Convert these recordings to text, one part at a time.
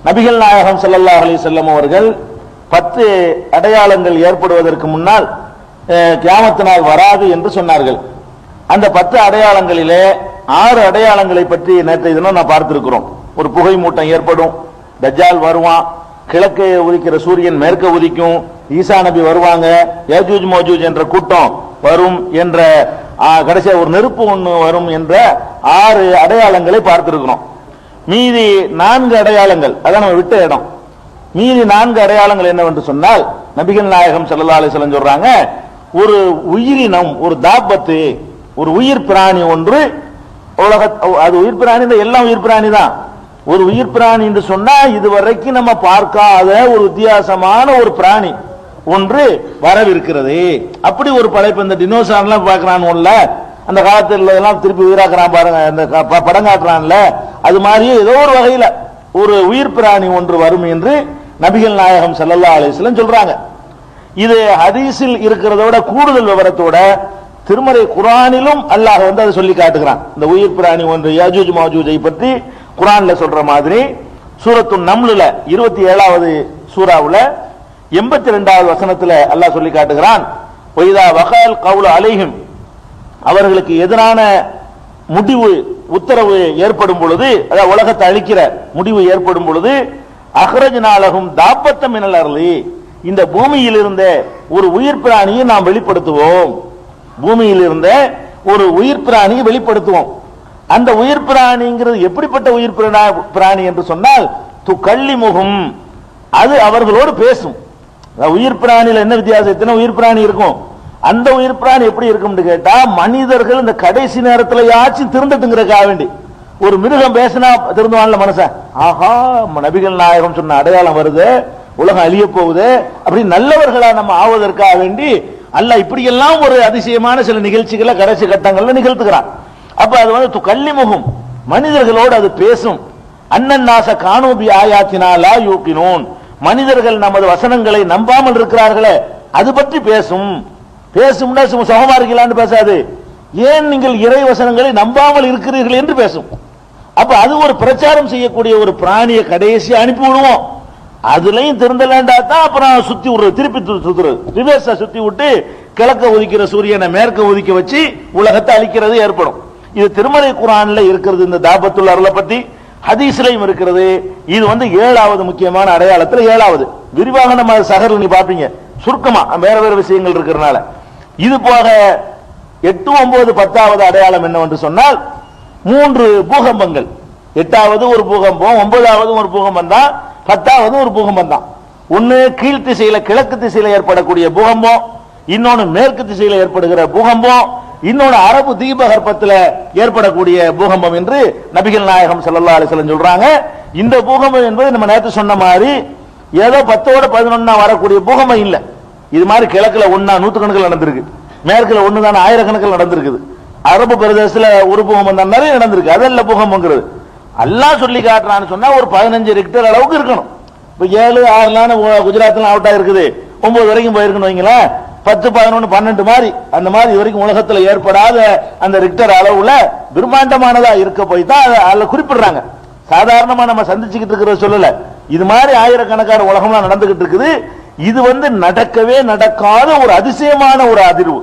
நபிகள் நாயகம் ஸல்லல்லாஹு அலைஹி வஸல்லம் அவர்கள் 10 அடையாளங்கள் ஏற்படுவதற்கு முன்னால் கியாமத் நாள் வராது என்று சொன்னார்கள். அந்த 10 அடையாளங்களிலே 6 அடையாளங்களை பற்றி நேற்றைய தினம் நான் பார்த்திருக்கிறோம். ஒரு புகை மூட்டம் ஏற்படும், தஜ்ஜால் வருவான், கிழக்கே உதிக்கிற சூரியன் மேற்க உதிக்கும், ஈசா நபி வருவாங்க, யஜூஜ் மோஜூஜ் என்ற கூட்டம் வரும் என்ற கடைசியா ஒரு நெருப்பு ஒண்ணு வரும் என்ற 6 அடையாளங்களை பார்த்திருக்கிறோம். மீதி 4 அடையாளங்கள் அதான் நம்ம விட்ட இடம். மீதி 4 அடையாளங்கள் என்னவென்று சொன்னால், நபிகள் நாயகம் ஸல்லல்லாஹு அலைஹி வஸல்லம் சொல்றாங்க, ஒரு உயிரினம், ஒரு தாபத்து, ஒரு உயிர் பிராணி ஒன்று உலக, அது உயிர் பிராணி, எல்லாம் உயிர் பிராணி தான். ஒரு உயிர் பிராணி என்று சொன்னா இதுவரைக்கும் நம்ம பார்க்காத ஒரு வித்தியாசமான ஒரு பிராணி ஒன்று வரவிருக்கிறது. அப்படி ஒரு படைப்பு. இந்த டினோசார்லாம் பார்க்கறான்ல, அந்த காலத்துல எல்லாம் திருப்பி உயிராக்குறான் பாருங்க, அந்த படம் காட்டுறான்ல, அது மாதிரியே ஏதோ ஒரு வகையில ஒரு உயிர் பிராணி ஒன்று வரும் என்று நபிகள் நாயகம் ஸல்லல்லாஹு அலைஹி வஸல்லம் சொல்றாங்க. இது ஹதீஸில் இருக்கிறதோட கூடுதல் விவரத்தோட திருமறை குர்ஆனிலும் அல்லாஹ் அதை சொல்லி காட்டுகிறான். இந்த உயிர் பிராணி ஒன்று யஜூஜ் மஜூஜை பற்றி குர்ஆன்ல சொல்ற மாதிரி சூரத்து நம்லுல 27வது சூராவுல 82வது வசனத்துல அல்லாஹ் சொல்லி காட்டுகிறான், ஒய்தா வகல் கவுல அலைஹிம், அவர்களுக்கு எதிரான முடிவு உத்தரவு ஏற்படும் பொழுது, அதாவது உலகத்தை அழிக்கிற முடிவு ஏற்படும் பொழுது, அஹ்ரஜ்னாலஹும் தாபத்தம் மினல் அர்லி, இந்த பூமியில் இருந்த ஒரு உயிர் பிராணியை நாம் வெளிப்படுத்துவோம். பூமியில் இருந்த ஒரு உயிர் பிராணியை வெளிப்படுத்துவோம். அந்த உயிர் பிராணிங்கிறது எப்படிப்பட்ட உயிர் பிராணி என்று சொன்னால், துகல்லிமுஹும், அது அவர்களோடு பேசும். உயிர் பிராணியில என்ன வித்தியாசம்? எத்தனை உயிர் பிராணி இருக்கும்? அந்த உயிர் பிராணி எப்படி இருக்கும் கேட்டா, மனிதர்கள் இந்த கடைசி நேரத்தில் யாச்சும் திருந்தட்டுங்கிறதுக்காக வேண்டி ஒரு மிருகம் பேசினா திருந்துவான்ல மனுஷன், ஆஹா நபிகள் நாயகம் சொன்ன அடையாளம் வருது, உலகம் அழிய போகுது, அப்படி நல்லவர்களா நம்ம ஆவதற்காக வேண்டி அல்லாஹ் இப்படியெல்லாம் ஒரு அதிசயமான சில நிகழ்ச்சிகளை கடைசி கட்டங்கள்ல நிகழ்த்துகிறான். அப்ப அது துகல்லிமுஹும், மனிதர்களோடு அது பேசும். அன்னன்னாஸ கானூ பி ஆயாத்தினா லா யூகினூன், மனிதர்கள் நமது வசனங்களை நம்பாமல் இருக்கிறார்களே அது பற்றி பேசும். பேசும்னா சுகமா இருக்கலான்னு பேசாது, ஏன் நீங்கள் இறை வசனங்களை நம்பாமல் இருக்கிறீர்கள் என்று பேசும். அப்ப அது ஒரு பிரச்சாரம் செய்யக்கூடிய ஒரு பிராணியை கடைசி அனுப்பி விடுவோம். அதுலயும் திருந்தலேண்டா தான் அப்புறம் சுத்தி விடுறது, திருப்பி சுத்துறது, ரிவர்ஸா சுத்தி விட்டு கிழக்க உதிக்கிற சூரியனை மேற்க உதிக்க வச்சு உலகத்தை அழிக்கிறது ஏற்படும். இது திருமறை குர்ஆன்ல இருக்கிறது. இந்த தாபத்துல் அர்ல பத்தி ஹதீஸ்லயும் இருக்கிறது. இது 7வது முக்கியமான அடையாளத்துல 7வது. விரிவாக நம்ம சஹர்ல நீ பாப்பீங்க, சுருக்கமா வேற வேற விஷயங்கள் இருக்கிறதுனால. இது போக 8, 9, 10வது அடையாளம் என்னவென்று சொன்னால் 3 பூகம்பங்கள். 8வது ஒரு பூகம்பம், 9வது ஒரு பூகம்பம் தான், 10வது ஒரு பூகம்பம் தான். ஒன்னு கீழ் திசையில கிழக்கு திசையில ஏற்படக்கூடிய பூகம்பம், இன்னொன்னு மேற்கு திசையில ஏற்படுகிற பூகம்பம், இன்னொன்னு அரபு தீபகற்பத்தில் ஏற்படக்கூடிய பூகம்பம் என்று நபிகள் நாயகம் ஸல்லல்லாஹு அலைஹி வஸல்லம் சொல்றாங்க. இந்த பூகம்பம் என்பது நம்ம நேற்று சொன்ன மாதிரி ஏதோ 10ஓட 11 வரக்கூடிய பூகம்பம் இல்ல. இது மாதிரி கிழக்குல 1 நூற்றுக்கணக்கில் நடந்திருக்கு, மேற்குல 1 தான் ஆயிரக்கணக்கில் நடந்திருக்குது. அரபு பிரதேசத்துல ஒரு பூகம்பம் தான் நிறைய நடந்திருக்கு. அதெல்லாம் பூகம்பங்கிறது அல்லாஹ் சொல்லி காட்டுறான்னு சொன்னா ஒரு 15 ரிக்டர் அளவுக்கு இருக்கணும். இப்ப 7, 6 குஜராத்ல அவுட் ஆயிருக்குது, 9 வரைக்கும் போயிருக்குன்னு வைங்களேன், 10, 11, 12 மாதிரி அந்த மாதிரி வரைக்கும் உலகத்துல ஏற்படாத அந்த ரிக்டர் அளவுல பிரம்மாண்டமானதா இருக்க போய் தான் அதுல குறிப்பிடுறாங்க. சாதாரணமா நம்ம சந்திச்சுக்கிட்டு இருக்கிறத சொல்லல, இது மாதிரி ஆயிரக்கணக்கான உலகம்லாம் நடந்துகிட்டு இருக்குது. இது நடக்கவே நடக்காத ஒரு அதிசயமான ஒரு அதிர்வு.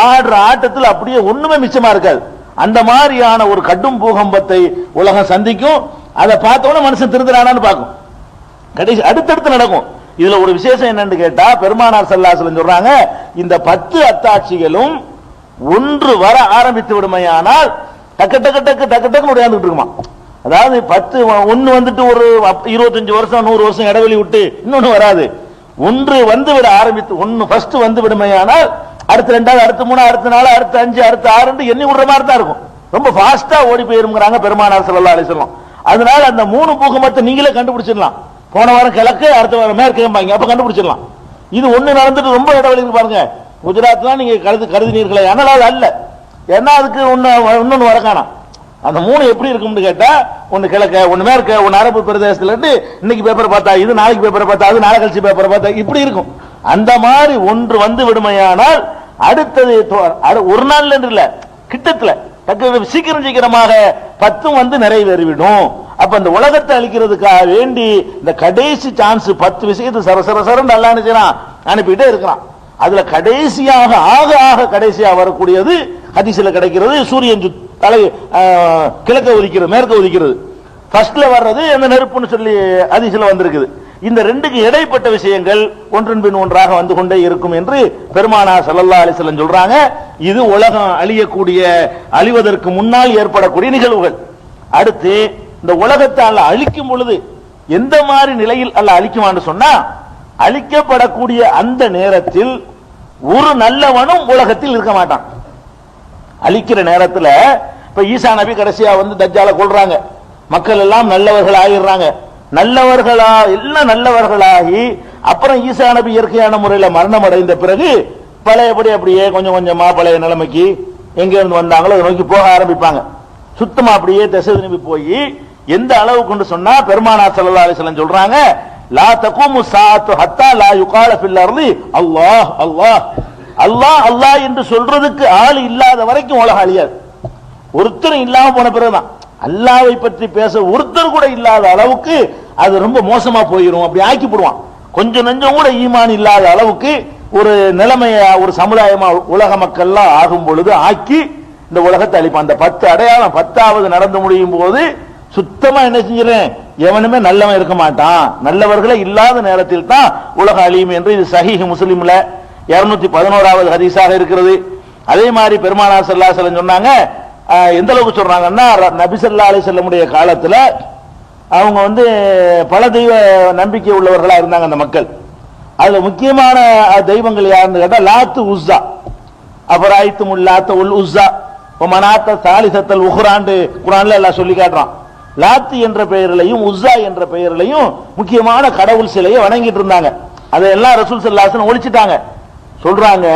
ஆடுற ஆட்டத்தில் அப்படியே ஒண்ணுமே மிச்சமா இருக்காது. அந்த மாதிரியான ஒரு கடும் பூகம்பத்தை உலகம் சந்திக்கும். அதை பார்த்தோன்னா மனுஷன் திருந்துறானான்னு பார்க்கும். கடைசி அடுத்தடுத்து நடக்கும். இதுல ஒரு விசேஷம் என்னன்னு கேட்டா, பெருமானார் ஸல்லல்லாஹு அலைஹி வஸல்லம் சொல்றாங்க, இந்த 10 அத்தாட்சிகளும் ஒன்று வர ஆரம்பித்து விடுமையானால் டக்கு டக்கு டக்கு டக்கு டக்கு உடையாந்துட்டு இருக்குமா. அதாவது 10 ஒன்னு ஒரு 25 வருஷம் 100 வருஷம் இடைவெளி விட்டு இன்னொன்னு வராது. ஒன்று விட ஆரம்பித்து ஒன்னு ஃபர்ஸ்ட் விடுமையானால் அடுத்து 2வது, அடுத்து 3, அடுத்த 4, அடுத்து 5, அடுத்து 6 எண்ணி விடுற மாதிரி தான் இருக்கும். ரொம்ப ஃபாஸ்டா ஓடி போயிருங்கிறாங்க பெருமானார் ஸல்லல்லாஹு அலைஹி வஸல்லம். அதனால அந்த 3 பூகம்பத்தை நீங்களே கண்டுபிடிச்சிடலாம். போன வாரம் கிழக்கு, அடுத்த வாரம் மேற்கு, அப்ப கண்டுபிடிச்சிடலாம். இது ஒண்ணு நடந்துட்டு ரொம்ப இடைவெளி பாருங்க. குஜராத்லாம் நீங்க கருதினீர்களே, ஆனால் அது அல்ல. ஏன்னா அதுக்கு இன்னொன்னு வரக்கானா. அந்த 3 எப்படி இருக்கும்னு கேட்டா, ஒன்னு கிழக்க, ஒன்னு மேற்க, ஒன்னு அரபு பிரதேசத்துல இருந்து இன்னைக்கு பேப்பர் பார்த்தா இது, நாளைக்கு பேப்பரை பார்த்தா அது, நாளை கழிச்சு பேப்பரை பார்த்தா இப்படி இருக்கும். அந்த மாதிரி ஒன்று விடுமையானால் அடுத்தது ஒரு நாள்ல இல்ல, கிட்டத்துல சீக்கிரமாக 10 நிறைவேறிவிடும். அப்ப இந்த உலகத்தை அழிக்கிறதுக்காக வேண்டி இந்த கடைசி சான்ஸ் 10 விஷயத்தை சரசரசரன்னு நல்லா நினைச்சான் அனுப்பிட்டே இருக்கிறான். அதுல கடைசியாக ஆக ஆக கடைசியாக வரக்கூடியது ஹதீஸ்ல கிடைக்கிறது, சூரியன் தலை கிழக்க உதிக்கிறது, மேற்க உதிக்கிறது. ஃபர்ஸ்ட்ல வர்றது அந்த நெருப்புன்னு சொல்லி ஹதீஸ்ல வந்திருக்குது. இந்த ரெண்டுக்கு இடைப்பட்ட விஷயங்கள் ஒன்றன் பின் ஒன்றாக வந்து கொண்டே இருக்கும் என்று பெருமானார் ஸல்லல்லாஹு அலைஹி வஸல்லம் சொல்றாங்க. இது உலகம் அழிவதற்கு முன்னால் ஏற்படக்கூடிய நிகழ்வுகள். அடுத்து இந்த உலகத்தை அல்லாஹ் அழிக்கும் பொழுது எந்த மாதிரி நிலையில் அல்லாஹ் அழிக்குமான்னு சொன்னா, அழிக்கப்படக்கூடிய அந்த நேரத்தில் ஒரு நல்லவனும் உலகத்தில் இருக்க மாட்டான். அழிக்கிற நேரத்தில் இப்ப ஈசா நபி கடைசியா வந்து தஜ்ஜால கொல்றாங்க, மக்கள் எல்லாம் நல்லவர்கள் ஆகிடுறாங்க. எல்லாம் நல்லவர்களாகி அப்புறம் ஈசா நபி இயற்கையான முறையில் மரணம் அடைந்த பிறகு பழையபடி அப்படியே கொஞ்சம் கொஞ்சமா பழைய நிலைமைக்கு எங்க இருந்து வந்தாங்களோ அதை நோக்கி போக ஆரம்பிப்பாங்க. சுத்தமா அப்படியே திசை திரும்பி போய் எந்த அளவு கொண்டு சொன்னா பெருமானார் ஸல்லல்லாஹு அலைஹி வஸல்லம் சொல்றாங்க, லா தகூமு ஸாஅத்து ஹத்தா லா யுகால ஃபில் அர்தி அல்லாஹ் அல்லாஹ் அல்லாஹ் அல்லாஹ் என்று சொல்றதுக்கு ஆள் இல்லாத வரைக்கும் உலகம் அழியாது. ஒருத்தரும் இல்லாம போன பிறகுதான் அல்லாஹ்வை பற்றி பேச ஒருத்தர் கூட இல்லாத அளவுக்கு அது ரொம்ப மோசமா போயிடும். அப்படி ஆக்கி போடுவான். கொஞ்சம் நெஞ்சம் கூட ஈமான் இல்லாத அளவுக்கு ஒரு நிலைமையா ஒரு சமுதாயமா உலக மக்கள்லாம் ஆகும் பொழுது ஆக்கி இந்த உலகத்தை அழிப்பான். அந்த 10 அடையாளம் 10வது நடந்து முடியும் போது சுத்தமா என்ன செஞ்சிடறேன், எவனுமே நல்லவன் இருக்க மாட்டான். நல்லவர்களே இல்லாத நேரத்தில் தான் உலக அழியும் என்று இது சஹீஹ் முஸ்லிம்ல 211வது ஹதீஸாக இருக்கிறது. அதே மாதிரி பெருமானார் ஸல்லல்லாஹு அலைஹி வஸல்லம் சொன்னாங்க, எந்த அளவுக்கு சொல்றாங்கன்னா, நபி ஸல்லல்லாஹு அலைஹி வஸல்லமுடைய காலத்துல அவங்க வந்து பல தெய்வ நம்பிக்கை உள்ளவர்களா இருந்தாங்க அந்த மக்கள். அதுல முக்கியமான தெய்வங்கள் யாருன்னு கேட்டா லாத்து உஸ்ஸா, அபராய்த்துமுல் லாத்த உல் உஸ்ஸா மனாத்த சாலிசத்தல் உஹ்ரான்னு குர்ஆன்ல எல்லாம் சொல்லி காட்டுறான். லாத்து என்ற பெயரிலையும் உஸ்ஸா என்ற பெயரிலையும் முக்கியமான கடவுள் சிலையை வணங்கிட்டு இருந்தாங்க. அதையெல்லாம் ரசூல் ஸல்லல்லாஹு அலைஹி வஸல்லம் ஒழிச்சிட்டாங்க. சொல்றாங்க,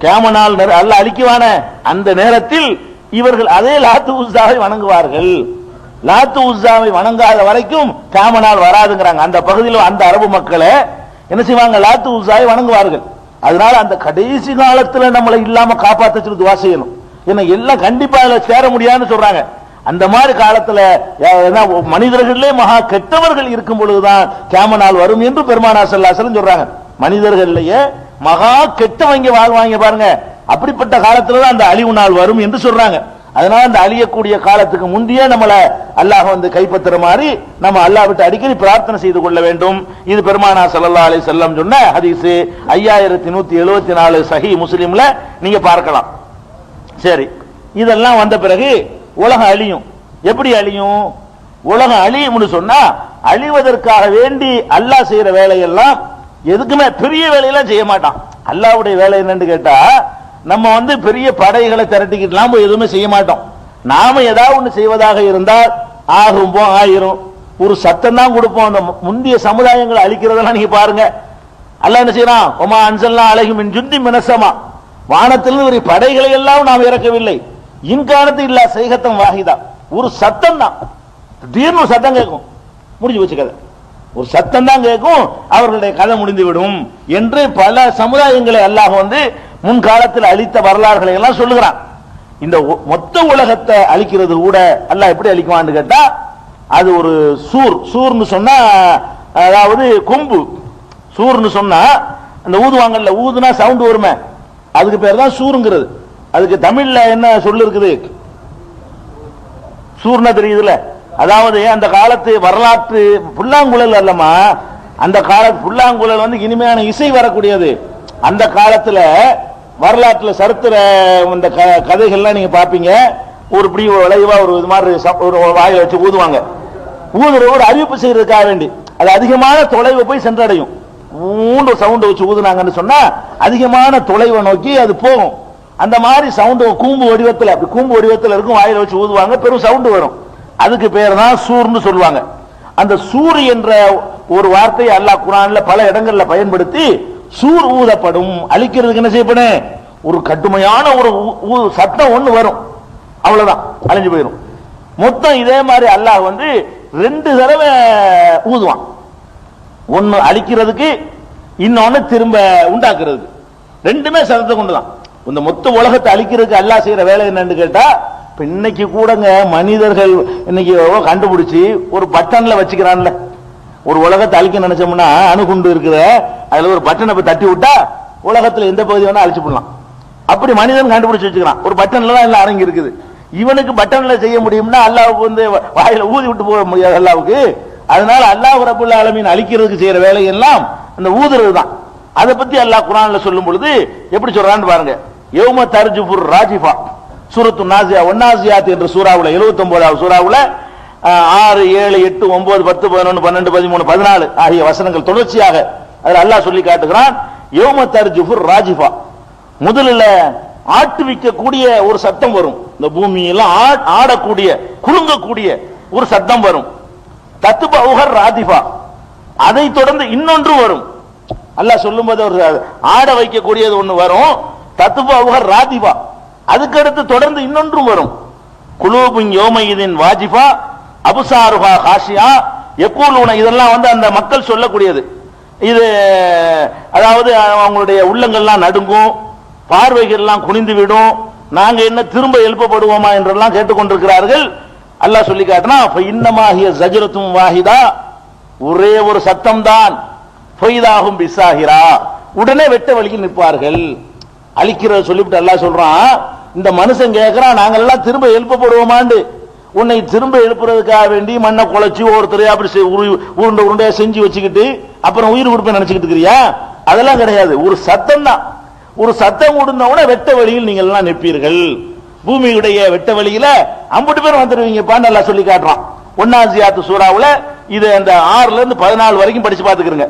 கியாமனால் அல்லாஹ் அழிக்குவான அந்த நேரத்தில் இவர்கள் அதே லாத்து உஸ்ஸாவை வணங்குவார்கள். லாத்து உஸ்ஸாவை வணங்காத வரைக்கும் கியாமனால் வராதுங்கிறாங்க. அந்த பகுதியில் அந்த அரபு மக்களை என்ன செய்வாங்க, லாத்து உஸ்ஸாவை வணங்குவார்கள். அதனால அந்த கடைசி காலத்துல நம்மளை இல்லாம காப்பாற்ற துவா செய்யணும். ஏன்னா எல்லாம் கண்டிப்பா அதுல சேர முடியாதுன்னு சொல்றாங்க. அந்த மாதிரி காலத்துல மனிதர்களே மகா கெட்டவர்கள் இருக்கும் பொழுதுதான் கியாமனால் வரும் என்று பெருமானார் ஸல்லல்லாஹு அலைஹி வஸல்லம் சொல்றாங்க. மனிதர்கள்லயே மகா கெட்டவங்க வாழ்வாங்க பாருங்க, அப்படிப்பட்ட காலத்துலதான் அந்த அழிவு நாள் வரும் என்று சொல்றாங்க. அதனால அந்த அழியக்கூடிய காலத்துக்கு முந்தைய நம்மளை அல்லாஹ் வந்து கைப்பற்றுற மாதிரி நம்ம அல்லாஹ் விட்டு அடிக்கடி பிரார்த்தனை செய்து கொள்ள வேண்டும். இது பெருமானார் ஸல்லல்லாஹு அலைஹி வஸல்லம் சொன்ன ஹதீஸ் 5174 சஹீஹ் முஸ்லிம்ல நீங்க பார்க்கலாம். சரி, இதெல்லாம் வந்த பிறகு உலகம் அழியும். எப்படி அழியும்? உலகம் அழியும்னு சொன்னா அழிவதற்காக வேண்டி அல்லாஹ் செய்யற வேலையெல்லாம் எதுக்குமே பெரிய வேலையெல்லாம் செய்ய மாட்டான். அல்லாஹ்வுடைய வேலை என்னன்னு கேட்டா, நம்ம வந்து பெரிய படைகளை திரட்டிக்கிட்டுலாம் எதுவுமே செய்ய மாட்டோம். நாம ஏதாவது ஒண்ணு செய்வதாக இருந்தால் ஆயிரும் ஒரு சத்தம் தான் கொடுப்போம். அந்த முந்தைய சமுதாயங்களை அழிக்கிறதெல்லாம் நீங்க பாருங்க. அல்லாஹ் என்ன செய்யறான், ஒமா அன்சல்னா அலைஹிம் மின் ஜுந்தி மினஸ்ஸமா, வானத்திலிருந்து ஒரு படைகளை எல்லாம் நாம் இறக்கவில்லை. இன்கானத்து இல்லா செய்கத்தம் வாஹிதா, ஒரு சத்தம் தான், திடீர்னு ஒரு சத்தம் கேட்கும், முடிஞ்சு வச்சு கதை, ஒரு சத்தம் தான் கேட்கும், அவர்களுடைய கதை முடிந்து விடும் என்று பல சமுதாயங்களை அல்லாஹ் வந்து முன்காலத்தில் அழித்த வரலாறுகளை எல்லாம் சொல்லுகிறான். இந்த மொத்த உலகத்தை அழிக்கிறது கூட அல்லாஹ் எப்படி அழிக்குவான்னு கேட்டா, அது ஒரு சூர்னு சொன்னா, அதாவது கொம்பு. சூர்னு சொன்னா அந்த ஊதுவாங்கல்ல, ஊதுனா சவுண்ட் வருமே, அதுக்கு பேர் தான் சூருங்கிறது. அதுக்கு தமிழ்ல என்ன சொல்லு இருக்குது, சூர்னா தெரியுதுல. அதாவது அந்த காலத்து வரலாற்று புல்லாங்குழல் அல்லமா, அந்த காலத்து புல்லாங்குழல் வந்து இனிமையான இசை வரக்கூடியது. அந்த காலத்துல வரலாற்றுல சரித்திர இந்த கதைகள்லாம் நீங்க பாப்பீங்க. ஒரு இப்படி விளைவா ஒரு இது மாதிரி ஒரு வாயில வச்சு ஊதுவாங்க. ஊதுற ஒரு அறிவிப்பு செய்யறதுக்காக வேண்டி அது அதிகமான தொலைவை போய் சென்றடையும். ஊண்டு சவுண்ட் வச்சு ஊதுனாங்கன்னு சொன்னா அதிகமான தொலைவை நோக்கி அது போகும். அந்த மாதிரி சவுண்ட் கூம்பு வடிவத்தில், அப்படி கூம்பு வடிவத்தில் இருக்கும், வாயில வச்சு ஊதுவாங்க, பெரும் சவுண்ட் வரும். அதுக்கு பேர் தான் சூர்னு சொல்லுவாங்க. அந்த சூர் என்ற ஒரு வார்த்தையை அல்லாஹ் குர்ஆன்ல பல இடங்கள்ல பயன்படுத்தி சூர் ஊதப்படும், அழிக்கிறதுக்கு என்ன செய்யப்படும், ஒரு கடுமையான ஒரு சத்தம் ஒண்ணு வரும், அவ்வளவுதான், அழிஞ்சு போயிடும். மொத்தம் இதே மாதிரி அல்லாஹ் வந்து 2 தடவை ஊதுவான். ஒன்னு அழிக்கிறதுக்கு, இன்னொன்னு திரும்ப உண்டாக்குறதுக்கு. ரெண்டுமே சத்தத்தை கொண்டுதான். இந்த மொத்த உலகத்தை அழிக்கிறதுக்கு அல்லாஹ் செய்யற வேலை என்னன்னு கேட்டா, இன்னைக்கு கூடங்க மனிதர்கள் இன்னைக்கு கண்டுபிடிச்சி ஒரு பட்டன்ல வச்சுக்கிறான்ல. ஒரு உலகத்தை அழிக்க நினைச்சோம்னா அணுகுண்டு இருக்குது, அதுல ஒரு பட்டனை போய் தட்டி விட்டா உலகத்துல எந்த பகுதி வேணா அழிச்சு போடலாம். அப்படி மனிதன் கண்டுபிடிச்சு வச்சுக்கிறான். ஒரு பட்டன்ல தான் எல்லாம் அடங்கி இருக்குது. இவனுக்கு பட்டன்ல செய்ய முடியும்னா அல்லாவுக்கு வந்து வாயில ஊதி விட்டு போக முடியாது அல்லாவுக்கு. அதனால அல்லாஹ் ரப்பல் ஆலமீன் அழிக்கிறதுக்கு செய்யற வேலை எல்லாம் அந்த ஊதுறது தான். அதை பத்தி அல்லாஹ் குர்ஆன்ல சொல்லும் பொழுது எப்படி சொல்றான்னு பாருங்க. யௌம தர்ஜுஃபுர் ராஜிஃபா, சூரத்து நாசியா ஒன்னாசியாத் என்ற சூறாவுல 79வது சூறாவுல 6, 7, 8, 9, 10, 11, 12, 13, 14 ஆகிய வசனங்கள் தொடர்ச்சியாக அதில் அல்லாஹ் சொல்லி காட்டுகிறான். யௌம தர்ஜுஃபுர் ராஜிஃபா, முதல்ல ஆட்டுவிக்கக்கூடிய ஒரு சத்தம் வரும். இந்த பூமியெல்லாம் ஆடக்கூடிய குலுங்கக்கூடிய ஒரு சத்தம் வரும். தத்பஉஹர் ராதிஃபா, அதை தொடர்ந்து இன்னொன்று வரும். அல்லாஹ் சொல்லும்போது ஒரு ஆட வைக்கக்கூடியது ஒன்று வரும். தத்பஉஹர் ராதிஃபா, அதுக்கடுத்து தொடர்ந்து இன்னொன்றும் வரும். குலூபுன் யௌமையிதின் வாஜிஃபா அபுசாருஹா காஷியா யகூலுன, இதெல்லாம் வந்து அந்த மக்கள் சொல்லக்கூடியது. இது அதாவது அவங்களுடைய உள்ளங்கள்லாம் நடுங்கும், பார்வைகள்லாம் குனிந்து விடும், நாங்க என்ன திரும்ப எழுப்பப்படுவோமா என்றெல்லாம் கேட்டுக்கொண்டிருக்கிறார்கள். அல்லாஹ் சொல்லி காட்டினா இன்னமாகிய ஜஜரத்தும் வாஹிதா, ஒரே ஒரு சத்தம் தான். ஃபைதாஹும் பிசாஹிரா, உடனே வெட்ட வழியில் நிற்பார்கள். அழிக்கிறத சொல்லிவிட்டு அல்லாஹ் சொல்றான், இந்த மனுஷன் கேட்கிறான் நாங்கள் எல்லாம் திரும்ப எழுப்பப்படுவோமாண்டு. உன்னை திரும்ப எழுப்புறதுக்காக வேண்டி மண்ணை குலைச்சி ஒருத்தரையா அப்படி உருண்டை உருண்டையா செஞ்சு வச்சுக்கிட்டு அப்புறம் உயிர் கொடுப்பேன் நினைச்சுக்கிட்டு இருக்கிறியா? அதெல்லாம் கிடையாது. ஒரு சத்தம் தான். ஒரு சத்தம் கொடுத்தவன வெட்ட வழியில் நீங்கள் எல்லாம் நிற்பீர்கள். பூமியுடைய வெட்ட வழியில 50 பேர் வந்துருவீங்க. நல்லா சொல்லி காட்டுறான். ஒன்னாசியாத்து சூறாவுல இது அந்த 6ல இருந்து 14 வரைக்கும் படிச்சு பாத்துக்கிறங்க.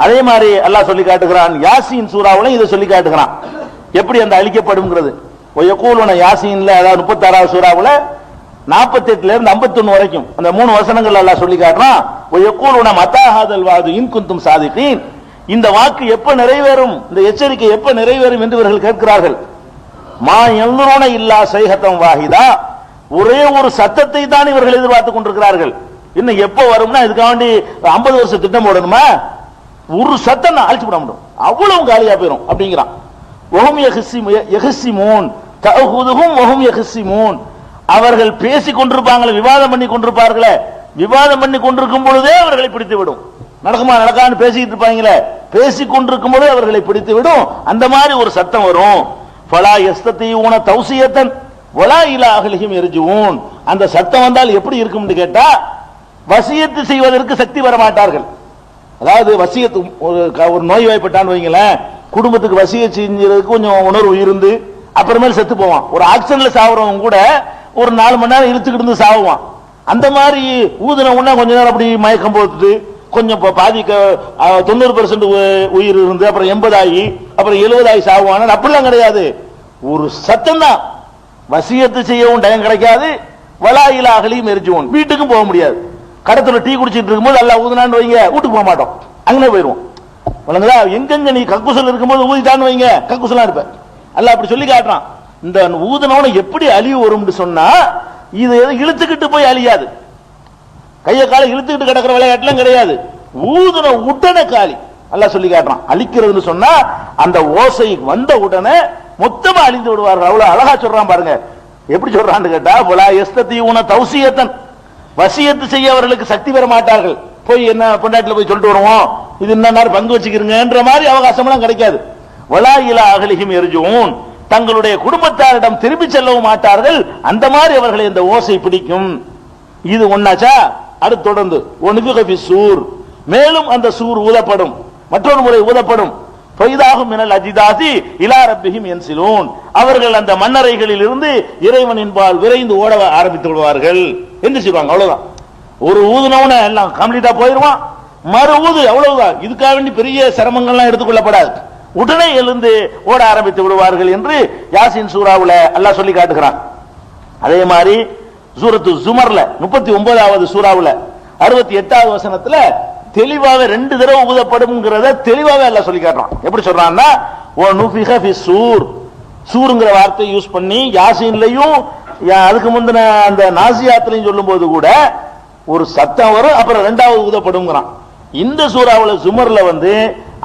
அதே மாதிரி அல்லாஹ் சொல்லி காட்டுகிறான். யாசீன் சூறாவுல இதை சொல்லி காட்டுகிறான் எப்படி அந்த அழிக்கப்படும்ங்கிறது. யகூலுன யாசீன்ல, அதாவது 36வது சூறாவுல 48ல இருந்து 51 வரைக்கும் அந்த 3 வசனங்கள் அல்லாஹ் சொல்லி காட்டுறான். யகூலுன மதா ஹாதல் வாது இன் குன்தும் சாதிகீன், இந்த வாக்கு எப்ப நிறைவேறும், இந்த எச்சரிக்கை எப்ப நிறைவேறும் என்று இவர்கள் கேட்கிறார்கள். மா யன்துருன இல்லா சைஹத்தம் வாஹிதா, ஒரே ஒரு சத்தத்தை தான் இவர்கள் எதிர்பார்த்துக் கொண்டிருக்கிறார்கள். இன்னும் எப்ப வரும்னா இதுக்காண்டி 50 வருஷம் திட்டம் போடணுமா? ஒரு சத்தம் தான் அழிச்சு விட முடியும், அவ்வளவு காலியா போயிடும் அப்படிங்கிறான். அவர்கள் பேசிக் கொண்டிருப்பாங்களே, விவாதம் பண்ணி கொண்டிருப்பார்களே, விவாதம் பண்ணி கொண்டிருக்கும் பொழுதே அவர்களை பிடித்து விடும். நடக்குமா நடக்கான்னு பேசிக்கிட்டு இருப்பாங்களே, பேசிக் கொண்டிருக்கும் போதே அவர்களை பிடித்து விடும். அந்த மாதிரி ஒரு சத்தம் வரும். ஃபலா யஸ்ததீஊன தௌசியத்தன் வலா இலா அஹ்லிஹிம் யர்ஜூன், அந்த சத்தம் வந்தால் எப்படி இருக்கும்னு கேட்டா, வசியத்து செய்வதற்கு சக்தி வர மாட்டார்கள். அதாவது வசியத்து, ஒரு நோய் வாய்ப்பட்டான்னு வைங்களேன், குடும்பத்துக்கு வசியத்து செஞ்சதுக்கு கொஞ்சம் உணர்வு இருந்து அப்புறமேல செத்து போவான். ஒரு ஆக்சிடென்ட்ல சாவுறவங்க கூட ஒரு 4 மணி நேரம் இழுத்துக்கிட்டு இருந்து சாவுவான். அந்த மாதிரி ஊதுன உடனே கொஞ்ச நேரம் அப்படி மயக்கம் போட்டுட்டு கொஞ்சம் பாதிக்க 90% உயிர் இருந்து அப்புறம் 80 ஆகி அப்புறம் 70 ஆகி சாவுவான, அப்படிலாம் கிடையாது. ஒரு சத்தம் தான். வசியத்து செய்யவும் டைம் கிடைக்காது, வலாயில அகலியும் எரிச்சுவோம், வீட்டுக்கும் போக முடியாது. கடத்துல டீ குடிச்சிட்டு இருக்கும்போது அல்ல ஊதுனான்னு வைங்க, வீட்டுக்கு போக மாட்டோம், அங்கே போயிடுவோம். எங்கெங்க நீ கக்குசல் இருக்கும்போது ஊதிட்டான்னு வைங்க, கக்குசலா இருப்ப. அல்ல அப்படி சொல்லி காட்டுறான். இந்த ஊதுனவனை எப்படி அழிவு வரும்னு சொன்னா, இது இழுத்துக்கிட்டு போய் அழியாது, கைய காலை இழுத்துக்கிட்டு கிடக்கிற விளையாட்டுலாம் கிடையாது. ஊதுன உடனே காலி. அல்லாஹ் சொல்லி காட்டுறான். அழிக்கிறதுன்னு சொன்னா அந்த ஓசை வந்த உடனே மொத்தமா அழிந்து விடுவார்கள். அவ்வளவு அழகா சொல்றான் பாருங்க. எப்படி சொல்றான்னு கேட்டா, வலா யஸ்ததீஊன தௌசியத்தன், வசியத்து செய்ய அவர்களுக்கு சக்தி பெற மாட்டார்கள். போய் என்ன பொண்டாட்டில போய் சொல்லிட்டு வருவோம், இது என்ன நேரம் பங்கு வச்சுக்கிறீங்கன்ற மாதிரி அவகாசம் எல்லாம் கிடைக்காது. வலா இலா அஹ்லிஹிம் யர்ஜூன், தங்களுடைய குடும்பத்தாரிடம் திரும்பி செல்லவும் மாட்டார்கள். அந்த மாதிரி அவர்களை இந்த ஓசை பிடிக்கும். இது ஒன்னாச்சா. அடுத்து தொடர்ந்து ஒன்ஃபிக சூர், மேலும் அந்த சூர் ஊதப்படும், மற்றொரு முறை ஊதப்படும். ஃபைதாஹும் மினல் அஜிதாசி இலா ரப்பிஹிம் யன்சிலூன், அவர்கள் அந்த மண்ணறைகளில் இருந்து இறைவனின்பால் விரைந்து ஓட ஆரம்பித்து விடுவார்கள் என்று சொல்வாங்க. அவ்வளவுதான். ஒரு ஊதுனவன எல்லாம் கம்ப்ளீட்டா போயிருவான், மறு ஊது அவ்வளவுதான். இதுக்காக வேண்டி பெரிய சிரமங்கள்லாம் எடுத்துக்கொள்ளப்படாது, உடனே எழுந்து ஓட ஆரம்பித்து விடுவார்கள் என்று யாசின் சூறாவுல அல்லாஹ் சொல்லி காட்டுகிறான். அதே மாதிரி சூரத்து ஜுமர்ல 39வது சூறாவுல 68வது வசனத்துல தெளிவாக 2 தடவை ஊதப்படும்ங்கிறத தெளிவாக அல்லாஹ் சொல்லி காட்டுறான். எப்படி சொல்றான்னா, ஓ நுஃபிக ஃபி சூர், சூருங்கிற வார்த்தை யூஸ் பண்ணி யாசீன்லயும் அதுக்கு முந்தின அந்த நாசியாத்திலையும் சொல்லும் போது கூட ஒரு சத்தம் வரும், அப்புறம் 2வது ஊதப்படும்ங்கிறான். இந்த சூறாவுல ஜுமர்ல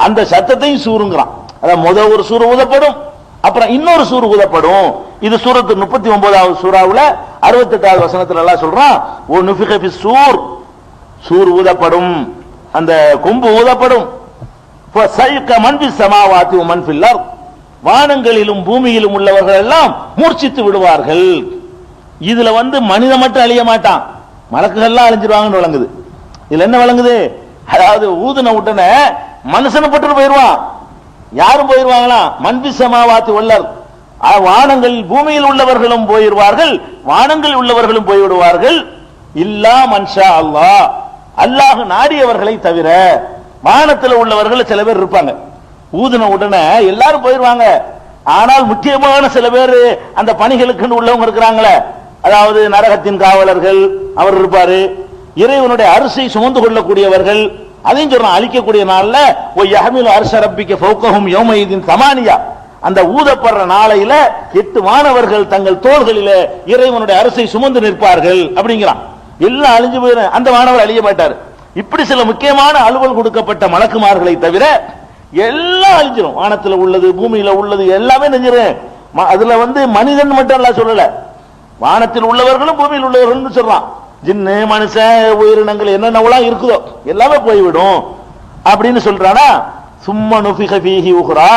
அந்த சத்தத்தையும் சூருங்கிறான். அதாவது முதல் ஒரு சூறு ஊதப்படும், அப்புறம் இன்னொரு சூறு ஊதப்படும். இது சூரத்து 39வது சூராவுல 68வது வசனத்துல அல்லாஹ் சொல்றான், ஓ நுஃபிக ஃபிஸ் சூர், சூர் ஊதப்படும், அந்த கொம்பு ஊதப்படும், ஃபஸைக மன் ஃபிஸ் ஸமாவாதி வ மன் ஃபில் அர்த், வானங்களிலும் பூமியிலும் உள்ளவர்கள் எல்லாம் மூர்ச்சித்து விடுவார்கள். இதுல மனிதன் மட்டும் அழிய மாட்டான், மலக்குகள் எல்லாம் அழிஞ்சிருவாங்கன்னு வழங்குது. இதுல என்ன வழங்குது? அதாவது ஊதுன உடனே மனுஷனை பட்டு போயிருவான், யாரும் போயிருவாங்களா? மன்ஃபி ஸமாவாதி வல் அர்த், வானங்கள் பூமியில் உள்ளவர்களும் போயிருவார்கள், வானங்களில் உள்ளவர்களும் போய்விடுவார்கள். இல்லா மன்ஷா அல்லாஹ், அல்லாஹ் நாடியவர்களை தவிர. வானத்தில் உள்ளவர்கள் சில பேர் இருப்பாங்க, ஊதுன உடனே எல்லாரும் போயிருவாங்க. ஆனால் முக்கியமான சில பேர் அந்த பணிகளுக்கு உள்ளவங்க இருக்கிறாங்களே, அதாவது நரகத்தின் காவலர்கள் அவர் இருப்பாரு, இறைவனுடைய அரிசை சுமந்து கொள்ளக்கூடியவர்கள், அதையும் சொல்றான் அழிக்கக்கூடிய நாள்ல ஓ யஹ்மிலு அர்ஷ ரப்பிக ஃபௌகஹும் யௌமஇதின் தமானியா, அந்த ஊதப்படுற நாளையில 8 வானவர்கள் தங்கள் தோள்களிலே இறைவனுடைய அரிசை சுமந்து நிற்பார்கள் அப்படிங்கிறான். எல்லாம் அழிஞ்சு போயிடும், அந்த வானவர் அழிய மாட்டார். இப்படி சில முக்கியமான அலுவல் கொடுக்கப்பட்ட மலக்குமார்களை தவிர எல்லாம் அழிஞ்சிரும். வானத்தில் உள்ளது பூமியில உள்ளது எல்லாமே நெஞ்சிரும். அதுல மனிதன் மட்டும் எல்லாம் சொல்லல, வானத்தில் உள்ளவர்களும் பூமியில் உள்ளவர்கள் சொல்றான். ஜின்னு மனுஷன் உயிரினங்கள் என்னென்னலாம் இருக்குதோ எல்லாமே போய்விடும் அப்படின்னு சொல்றானா. சும்மா நுஃபிக ஃபீஹி உஹ்ரா,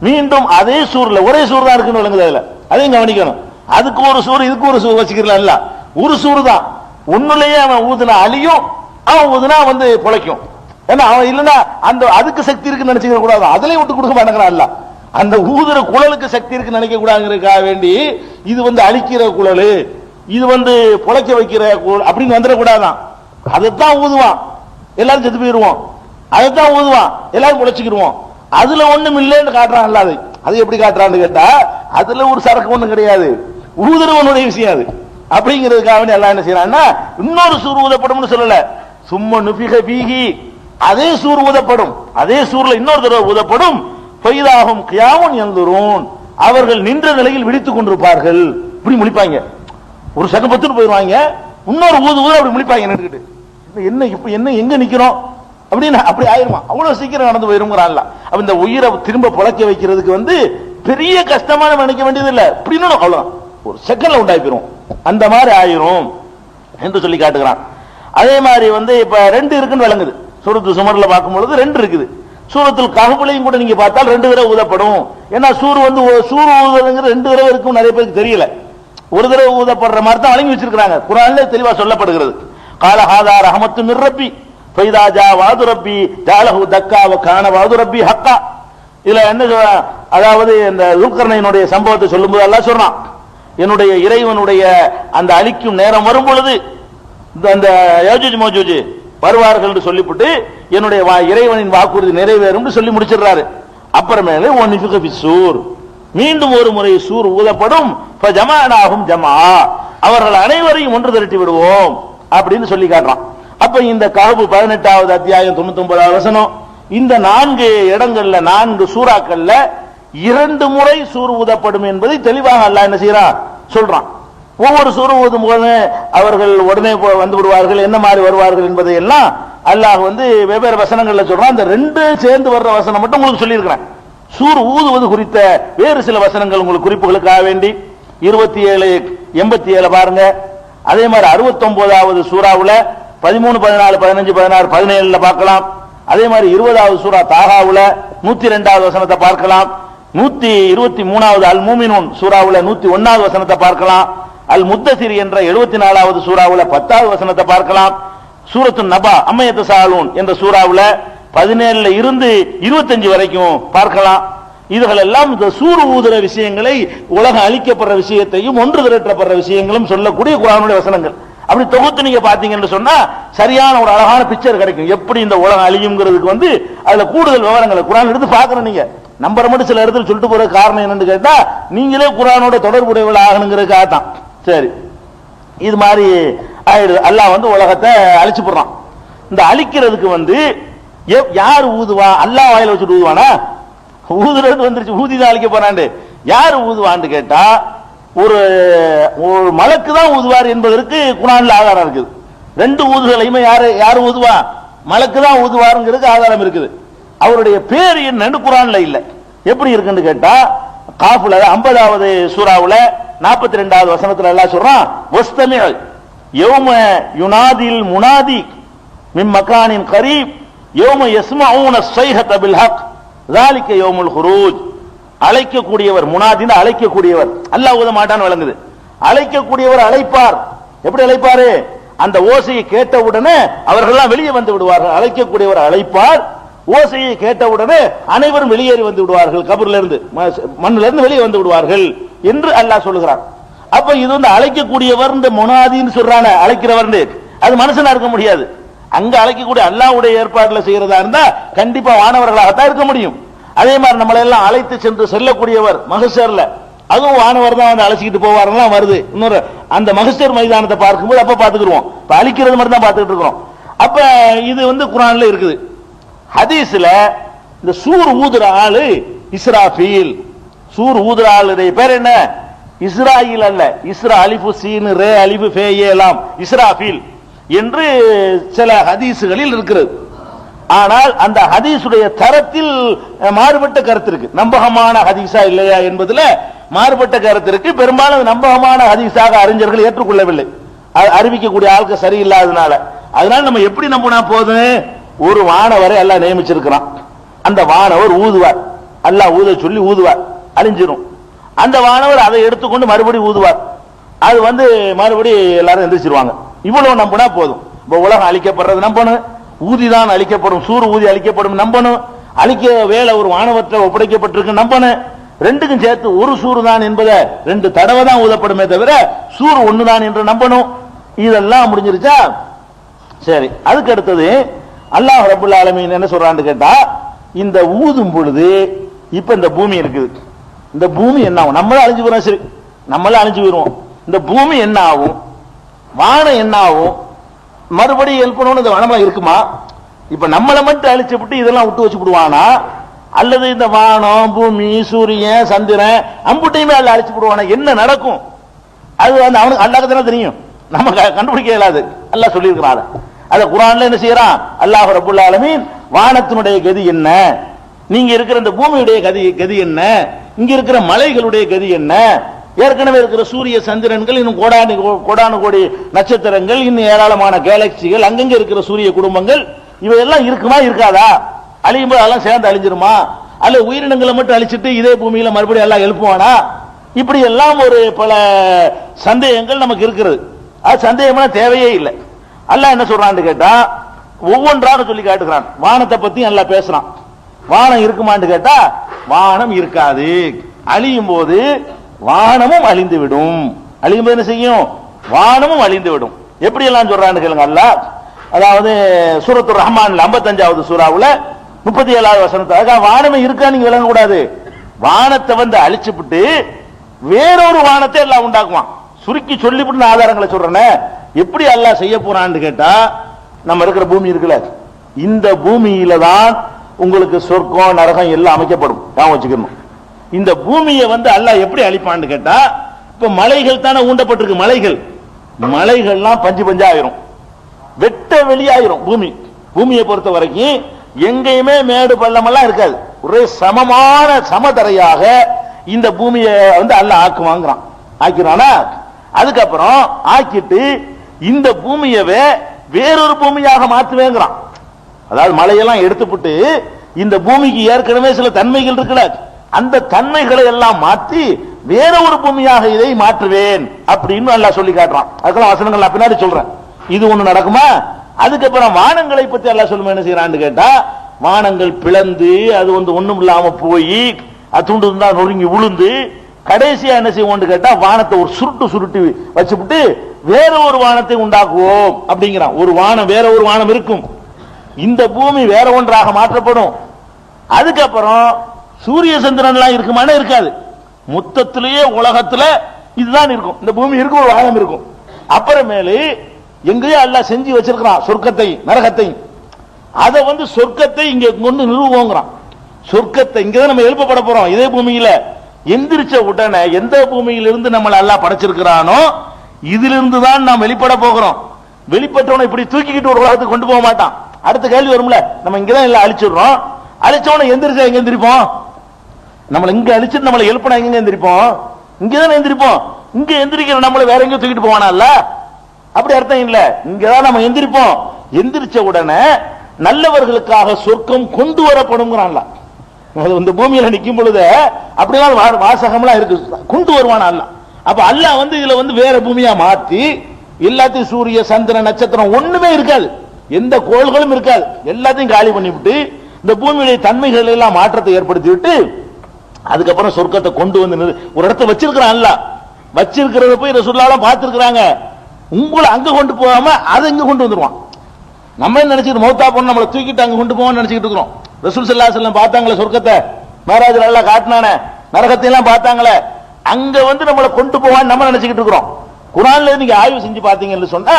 மீண்டும் அதே சூர்ல, ஒரே சூர் தான் இருக்குன்னு விளங்குது. அதுல அதையும் கவனிக்கணும், அதுக்கு ஒரு சூர் இதுக்கு ஒரு சூர் வச்சுக்கலாம். இல்ல, ஒரு சூர் தான். ஒண்ணுலயே அவன் ஊதுனா அழியும், அவன் ஊதுனா பொழைக்கும். ஏன்னா அவன் இல்லைன்னா அந்த அதுக்கு சக்தி இருக்குன்னு நினைச்சுக்க கூடாது, அதுலயும் விட்டு கொடுக்க மாட்டேங்கிறான். இல்ல, அந்த ஊதுற குழலுக்கு சக்தி இருக்குன்னு நினைக்க கூடாதுங்கிறதுக்காக வேண்டி இது அழிக்கிற குழல், இது பொழைக்க வைக்கிற அப்படின்னு வந்துடக்கூடாதான். அதைத்தான் ஊதுவான், எல்லாரும் செத்து போயிருவோம். அதைத்தான் ஊதுவான், எல்லாரும் பொழைச்சிக்கிடுவோம். அதுல ஒண்ணும் இல்லைன்னு காட்டுறான். அல்லாது அது எப்படி காட்டுறான்னு கேட்டா, அதுல ஒரு சரக்கு ஒண்ணும் கிடையாது, ஊதுறவனுடைய விஷயம் அது அப்படிங்கிறதுக்காக எல்லாம் என்ன செய்யறான்னா இன்னொரு சூர் ஊதப்படும் சொல்லல. சும்மா நுஃபிக ஃபீஹி, அதே சூர் ஊதப்படும், அதே சூர்ல இன்னொரு தடவை ஊதப்படும். ஃபைதாஹும் கியாமுன் யன்துரூன், அவர்கள் நின்ற நிலையில் விழித்துக் கொண்டிருப்பார்கள். இப்படி முழிப்பாங்க, ஒரு செகண்ட் பத்துட்டு போயிருவாங்க, இன்னொரு ஊது ஊது அப்படி முழிப்பாங்க நின்றுக்கிட்டு. என்ன இப்ப என்ன எங்க நிக்கிறோம் அப்படின்னு அப்படி ஆயிருமா, அவ்வளவு சீக்கிரம் நடந்து போயிருங்கிறான்ல. அப்ப இந்த உயிரை திரும்ப பொழைக்க வைக்கிறதுக்கு பெரிய கஷ்டமான நினைக்க வேண்டியது இல்ல, இப்படின்னு அவ்வளவுதான், ஒரு செகண்ட்ல உண்டாகி போயிரும், அந்த மாதிரி ஆயிரும் என்று சொல்லி காட்டுகிறான். அதே மாதிரி இப்ப 2 இருக்குன்னு விளங்குது. சூரத்து சுமர்ல பார்க்கும் பொழுது 2 இருக்குது. சூரத்துல் கஹ்ஃப்லையும் கூட நீங்க பார்த்தால் 2 தடவை ஊதப்படும். ஏன்னா சூர் சூர் ஊதுறதுங்கிற 2 தடவை இருக்கும், நிறைய பேருக்கு தெரியல. ஒரு தடவை ஊதப்படுற மாதிரி தான் வழங்கி வச்சிருக்காங்க. குர்ஆன்ல தெளிவா சொல்லப்படுகிறது. கால ஹாதா ரஹமத்து மிர் ரப்பி ஃபைதா ஜா வாது ரப்பி ஜாலஹு தக்கா வ கான வாது ரப்பி ஹக்கா. இதுல என்ன அதாவது இந்த துல்கர்னைனுடைய சம்பவத்தை சொல்லும்போது அல்லாஹ் சொல்றான், என்னுடைய இறைவனுடைய அந்த அழிக்கும் நேரம் வரும் பொழுது அந்த யஜூஜ் மஜூஜ் வருவார்கள் என்று சொல்லிவிட்டு என்னுடைய இறைவனின் வாக்குறுதி நிறைவேறும் சொல்லி முடிச்சிடுறாரு. அப்புறமேலே ஒன் நிஃபிக ஃபி சூர், மீண்டும் ஒரு முறை சூர் ஊதப்படும். ஃபஜமானாஹும் ஜமா, அவர்கள் அனைவரையும் ஒன்று திரட்டி விடுவோம் அப்படின்னு சொல்லி காட்டுறான். அப்ப இந்த கஹ்ஃப் 18வது அத்தியாயம் 99வது வசனம், இந்த 4 இடங்கள்ல 4 சூறாக்கள்ல 2 முறை சூர் ஊதப்படும் என்பதை தெளிவாக அல்லாஹ் என்ன செய்யறான் சொல்றான். ஒவ்வொரு சூர் ஊதும் போது அவர்கள் உடனே வந்து விடுவார்கள், என்ன மாதிரி வருவார்கள் என்பதை எல்லாம் அல்லாஹ் வெவ்வேறு வசனங்கள்ல சொல்றான். அந்த 2 சேர்ந்து வர்ற வசனம் மட்டும் உங்களுக்கு சொல்லியிருக்கிறேன். சூர் ஊதுவது குறித்த வேறு சில வசனங்கள் உங்களுக்கு குறிப்புகளுக்காக வேண்டி 27:87 பாருங்க. அதே மாதிரி 69வது சூறாவுல 13, 14, 15, 16, 17 பார்க்கலாம். அதே மாதிரி 20வது சூரா தாகாவுல 102வது வசனத்தை பார்க்கலாம். 123வது அல் மூமினூன் சூறாவுல 101வது வசனத்தை பார்க்கலாம். அல் முத்தசிர் என்ற 74வது சூறாவுல 10வது வசனத்தை பார்க்கலாம். சூரத்து நபா அம்மையத்து சாலூன் என்ற சூறாவுல 17 இருந்து 25 வரைக்கும் பார்க்கலாம். இதுகள் எல்லாம் இந்த சூர் ஊதுற விஷயங்களை, உலகம் அழிக்கப்படுற விஷயத்தையும் ஒன்று திரட்டப்படுற விஷயங்களும் சொல்லக்கூடிய குர்ஆனுடைய வசனங்கள். அப்படி தொகுத்து நீங்க பாத்தீங்கன்னு சொன்னா சரியான ஒரு அழகான பிக்சர் கிடைக்கும், எப்படி இந்த உலகம் அழியுங்கிறதுக்கு அதுல கூடுதல் விவரங்களை குர்ஆன் எடுத்து பாக்கணும். நீங்க நம்பரை மட்டும் சில இடத்துல சொல்லிட்டு போற காரணம் என்னன்னு கேட்டா, நீங்களே குர்ஆனோட தொடர்புடையவள ஆகணுங்கிறதுக்காக தான். சரி, இது மாதிரி ஆயிடுது. அல்லாஹ் உலகத்தை அழிச்சு போடுறான். இந்த அழிக்கிறதுக்கு யார் ஊதுவா? அல்லாஹ் வாயில வச்சுட்டு ஊதுவானா? ஊதுறது வந்துருச்சு, ஊதிதான் அழிக்க போறாண்டு. யாரு ஊதுவான்னு கேட்டா ஒரு மலக்கு தான் ஊதுவார் என்பதற்கு குர்ஆன்ல ஆதாரம் இருக்குது. 2 ஊதுகளையுமே யாரு ஊதுவா? மலக்கு தான் ஊதுவாருங்கிறதுக்கு ஆதாரம் இருக்குது. அவருடைய பேர் என்னன்னு குர்ஆன்ல இல்ல. எப்படி இருக்குன்னு கேட்டா காஃப்ல 50வது சூராவுல 42வது வசனத்துல அல்லாஹ் சொல்றான், வஸ்தமிஅ் யௌம யுனாதில் முனாதி மின் மகானின் கரீப் யௌம யஸ்மஊன ஸைஹத பில் ஹக் ذلك யௌமுல் குரூஜ். அழைக்கக்கூடியவர், முனாதின் அழைக்கக்கூடியவர், அல்லாஹ் ஊத மாட்டான்னு விளங்குது. அழைக்கக்கூடியவர் அழைப்பார். எப்படி அழைப்பாரு? அந்த ஓசையை கேட்டவுடனே அவர்கள்லாம் வெளியே வந்து விடுவார்கள். அழைக்கக்கூடியவர் அழைப்பார், ஓசையை கேட்டவுடனே அனைவரும் வெளியேறி வந்து விடுவார்கள், கபர்ல இருந்து மண்ணில இருந்து வெளியே வந்து விடுவார்கள் என்று அல்லாஹ் சொல்லுகிறார். அப்ப இது வந்து அழைக்கக்கூடியவர் முனாதின்னு சொல்றான, அழைக்கிறவர், அது மனுஷனா இருக்க முடியாது. அங்க அழைக்கக்கூடிய அல்லாஹ்வுடைய ஏற்பாடுல செய்யறதா இருந்தா கண்டிப்பா வானவர்களாகத்தான் இருக்க முடியும். அதே மாதிரி நம்மளை எல்லாம் அழைத்து சென்று செல்லக்கூடியவர் மகசர்ல, அதுவும் வானவர் தான் வந்து அழைச்சிக்கிட்டு போவாரெல்லாம் வருது. இன்னொரு அந்த மகசர் மைதானத்தை பார்க்கும்போது அப்ப பாத்துக்கிடுவோம். இப்ப அழிக்கிறது மட்டும் தான் பார்த்துக்கிட்டு இருக்கிறோம். அப்ப இது வந்து குர்ஆன்ல இருக்குது. ஹதீஸ்ல இந்த சூர் ஊதுற ஆளு இஸ்ராஃபீல். சூர் ஊதுற ஆளுடைய பேர் என்ன? இஸ்ராயில் அல்ல, இஸ்ரா அலிஃபு சீன் ரே அலிஃபு ஃபே எல்லாம் இஸ்ராஃபீல் என்று சில ஹதீஸ்களில் இருக்கிறது. ஆனால் அந்த ஹதீஸுடைய தரத்தில் மாறுபட்ட கருத்து இருக்கு. நம்பகமான ஹதீஸா இல்லையா என்பதுல மாறுபட்ட கருத்து இருக்கு. பெரும்பாலும் நம்பகமான ஹதீஸாக அறிஞர்கள் ஏற்றுக்கொள்ளவில்லை, அறிவிக்கக்கூடிய ஆளுக்கு சரியில்லாதனால. அதனால நம்ம எப்படி நம்பினா போதும்? ஒரு வானவரை அல்லாஹ் நியமிச்சிருக்கிறான். அந்த வானவர் ஊதுவார், அல்லாஹ் ஊத சொல்லி ஊதுவார், அழிஞ்சிரும். அந்த வானவர் அதை எடுத்துக்கொண்டு மறுபடியும் ஊதுவார், அது வந்து மறுபடியும் எல்லாரும் எந்திரிச்சிருவாங்க. இவ்வளவு நம்பினா போதும். இப்ப உலகம் அழிக்கப்படுறது நம்பணும், ஊதிதான் அழிக்கப்படும், சூறு ஊதி அழிக்கப்படும் நம்பணும், அழிக்க வேலை ஒரு வானவற்றை ஒப்படைக்கப்பட்டிருக்கு நம்பணும். ரெண்டுக்கும் சேர்த்து ஒரு சூறு தான் என்பதை 2 தடவை தான் ஊதப்படுமே தவிர சூறு ஒண்ணுதான் என்று நம்பணும். இதெல்லாம் முடிஞ்சிருச்சா? சரி, அதுக்கு அடுத்தது அல்லாஹ் ரப்புல் ஆலமீன் என்ன சொல்றான்னு கேட்டா, இந்த ஊதும் பொழுது இப்ப இந்த பூமி இருக்குது, இந்த பூமி என்ன ஆகும்? நம்மளும் அழிஞ்சு போறோம். சரி, நம்மளும் அழிஞ்சு போயிருவோம். இந்த பூமி என்ன ஆகும்? வானம் என்ன ஆகும்? மறுபடியும் எழுப்பணும்னு இந்த வனமா இருக்குமா? இப்ப நம்மளை மட்டும் அழிச்சு விட்டு இதெல்லாம் விட்டு வச்சு விடுவானா, அல்லது இந்த வானம் பூமி சூரியன் சந்திரன் அம்புட்டையுமே அல்ல அழிச்சு விடுவானா? என்ன நடக்கும்? அது வந்து அவனுக்கு அல்லாஹ்க்கு தானே தெரியும், நம்ம கண்டுபிடிக்க இயலாது. அல்லாஹ் சொல்லியிருக்கிறான். அத குர்ஆன்ல என்ன செய்யறான் அல்லாஹ் ரப்புல் ஆலமீன்? வானத்தினுடைய கதி என்ன, நீங்க இருக்கிற இந்த பூமியுடைய கதி என்ன, இங்க இருக்கிற மலைகளுடைய கதி என்ன, ஏற்கனவே இருக்கிற சூரிய சந்திரன்கள், இன்னும் கோடானு கோடி நட்சத்திரங்கள், இன்னும் ஏராளமான கேலக்சிகள், அங்கங்க இருக்கிற சூரிய குடும்பங்கள், இவையெல்லாம் இருக்குமா இருக்காதா? அழியும் போது அதெல்லாம் சேர்ந்து அழிஞ்சிருமா? அல்ல உயிரினங்களை மட்டும் அழிச்சிட்டு இதே பூமியில மறுபடியும் எல்லாம் எழுப்புவானா? இப்படி எல்லாம் ஒரு பல சந்தேகங்கள் நமக்கு இருக்கிறது. அது சந்தேகமான தேவையே இல்லை. அல்லாஹ் என்ன சொல்றான்னு கேட்டா ஒவ்வொன்றாக சொல்லி காட்டுகிறான். வானத்தை பத்தி அல்லாஹ் பேசுறான். வானம் இருக்குமான்னு கேட்டா வானம் இருக்காது. அழியும் போது வானமும் அழிந்து விடும். அழியும் போது என்ன செய்யும்? வானமும் அழிந்து விடும். எப்படி எல்லாம் சொல்றான்னு கேளுங்க அல்லாஹ். அதாவது சூரத்துர் ரஹ்மான் 55வது சூராவுல 37வது வசனத்துல வானமே இருக்கா நீங்க விளங்க கூடாது. வானத்தை வந்து அழிச்சுவிட்டு வேறொரு வானத்தை எல்லாம் உண்டாக்குவான். சுருக்கி சொல்லிவிட்டு ஆதாரங்களை சொல்றேன். எப்படி அல்லாஹ் செய்ய போறான்னு கேட்டா, நம்ம இருக்கிற பூமி இருக்குல்ல, இந்த பூமியில தான் உங்களுக்கு சொர்க்கம் நரகம் எல்லாம் அமைக்கப்படும். வச்சுக்கணும். இந்த பூமியை வந்து அல்லாஹ் எப்படி அழிப்பான்னு கேட்டா, இப்ப மலைகள் தானே ஊண்டப்பட்டிருக்கு. மலைகள்லாம் பஞ்சு பஞ்சா ஆயிரும், வெட்ட வெளியாயிரும். பூமியை பொறுத்த வரைக்கும் எங்கேயுமே மேடு பள்ளமெல்லாம் இருக்காது. ஒரே சமமான சமதரையாக இந்த பூமியை வந்து அல்லாஹ் ஆக்குவாங்கிறான். ஆக்கிறானா? அதுக்கப்புறம் ஆக்கிட்டு இந்த பூமியவே வேறொரு பூமியாக மாற்றுவேங்கிறான். அதாவது மலையெல்லாம் எடுத்துப்பட்டு இந்த பூமிக்கு ஏற்கனவே சில தன்மைகள் இருக்குல்ல, அந்த தன்மைகளை எல்லாம் மாற்றி வேற ஒரு பூமியாக இதை மாற்றுவேன் அப்படின்னு அல்லாஹ் சொல்லி காட்டுறான். அதுக்கெல்லாம் வசனங்கள் நான் பின்னாடி சொல்றேன். இது ஒண்ணு நடக்குமா? அதுக்கப்புறம் வானங்களை பத்தி அல்லாஹ் சொல்லுமா என்ன செய்யறான்னு கேட்டா, வானங்கள் பிளந்து அது வந்து ஒண்ணும் இல்லாம போய் அது துண்டு இருந்தா நொறுங்கி விழுந்து கடைசியா என்ன செய்வோம்னு கேட்டா, வானத்தை ஒரு சுருட்டி வச்சுவிட்டு வேற ஒரு வானத்தை உண்டாக்குவோம் அப்படிங்கிறான். ஒரு வானம் வேற ஒரு வானம் இருக்கும், இந்த பூமி வேற ஒன்றாக மாற்றப்படும். அதுக்கப்புறம் சூரிய சந்திரன் எல்லாம் இருக்குமானே இருக்காது. மொத்தத்திலேயே உலகத்துல இதுதான் இருக்கும். இந்த பூமி இருக்கும், ஒரு வானம் இருக்கும். அப்புறமேலு எங்கேயோ அல்லாஹ் செஞ்சு வச்சிருக்கிறான் சொர்க்கத்தை நரகத்தை. அதை வந்து சொர்க்கத்தை இங்க கொண்டு நிறுவுவோங்கிறான். சொர்க்கத்தை இங்கதான் நம்ம எழுப்பப்பட போறோம். இதே பூமியில எந்திரிச்ச உடனே எந்த பூமியிலிருந்து நம்மளை அல்லாஹ் படைச்சிருக்கிறானோ இதிலிருந்து தான் நாம் வெளிப்பட போகிறோம். வெளிப்பட்டவனை இப்படி தூக்கிக்கிட்டு ஒரு உலகத்துக்கு கொண்டு போக மாட்டான். அடுத்த கேள்வி வரும்ல, நம்ம இங்கதான் எல்லாம் அழிச்சிடுறோம், அழிச்சவனை எந்திரிச்சா எங்க எந்திரிப்போம்? நம்மள இங்க அழிச்சு நம்மளை எழுப்பினா எங்க எந்திரிப்போம்? இங்கதானே எந்திரிப்போம். இங்க எந்திரிக்கிற நம்மளை வேற எங்க தூக்கிட்டு போவானா? அப்படி அர்த்தம் இல்ல. இங்கதான் நம்ம எந்திரிப்போம். எந்திரிச்ச உடனே நல்லவர்களுக்காக சொர்க்கம் கொண்டு வரப்படும்ங்கிறான்ல. இந்த பூமியில நிக்கும் பொழுது அப்படிலாம் வாசகம்லாம் இருக்கு. கொண்டு வருவானா அல்ல. அப்ப அல்லாஹ் இதுல வேற பூமியா மாத்தி எல்லாத்தையும் சூரிய சந்திரன் நட்சத்திரம் ஒண்ணுமே இருக்காது, எந்த கோள்களும் இருக்காது, எல்லாத்தையும் காலி பண்ணிவிட்டு இந்த பூமியுடைய தன்மைகள் எல்லாம் மாற்றத்தை ஏற்படுத்தி விட்டு அதுக்கப்புறம் சொர்க்கத்தை கொண்டு ஒரு இடத்த வச்சிருக்கிறான். அல்ல வச்சிருக்கிறத போய் ரசூலுல்லாஹ் பார்த்திருக்கிறாங்க. உங்களை அங்க கொண்டு போகாம அதை இங்க கொண்டு வந்துருவான். நம்ம என்ன நினைச்சிட்டு மௌத்தா போன நம்மளை தூக்கிட்டு அங்க கொண்டு போவோம்னு நினைச்சிட்டு இருக்கிறோம். ரசூல் ஸல்லல்லாஹு அலைஹி வஸல்லம் பார்த்தாங்களே சொர்க்கத்தை, மேராஜ்ல அல்லாஹ் காட்டினானே, நரகத்தை எல்லாம் பார்த்தாங்களே, அங்க நம்மளை கொண்டு போவான்னு நம்ம நினைச்சுக்கிட்டு இருக்கிறோம். குர்ஆன்ல நீங்க ஆய்வு செஞ்சு பாத்தீங்கன்னு சொன்னா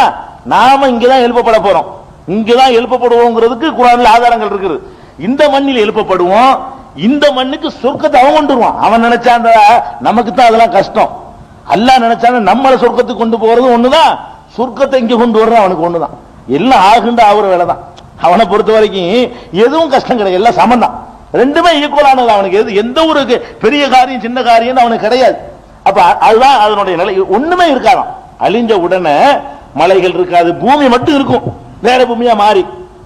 நாம இங்கதான் எழுப்பப்பட போறோம், இங்கதான் எழுப்பப்படுவோங்கிறதுக்கு குர்ஆன்ல ஆதாரங்கள் இருக்குது. இந்த மண்ணில் எழுப்பப்படுவோம், இந்த மண்ணுக்கு சொர்க்கத்தை அவன் கொண்டு வருவான். அவன் நினைச்சான் நமக்கு தான் அதெல்லாம் கஷ்டம். அல்லாஹ் நினைச்சான நம்மளை சொர்க்கத்துக்கு கொண்டு போறது ஒண்ணுதான், சொர்க்கத்தை இங்க கொண்டு வர்றது அவனுக்கு ஒண்ணுதான். எல்லாம் ஆகுண்ட ஆகுற வேலை தான். அவனை பொறுத்த வரைக்கும் எதுவும் கஷ்டம் கிடையாது, எல்லாம் சமந்தான், ரெண்டுமே ஈக்குவலானது அவனுக்கு. எந்த ஒரு பெரிய காரியம் சின்ன காரியம் அவனுக்கு கிடையாது. அப்ப அதுதான் அதனுடைய நிலை. ஒண்ணுமே இருக்காதான். அழிஞ்ச உடனே மலைகள் இருக்காது, பூமி மட்டும் இருக்கும். வேற பூமியா மாறி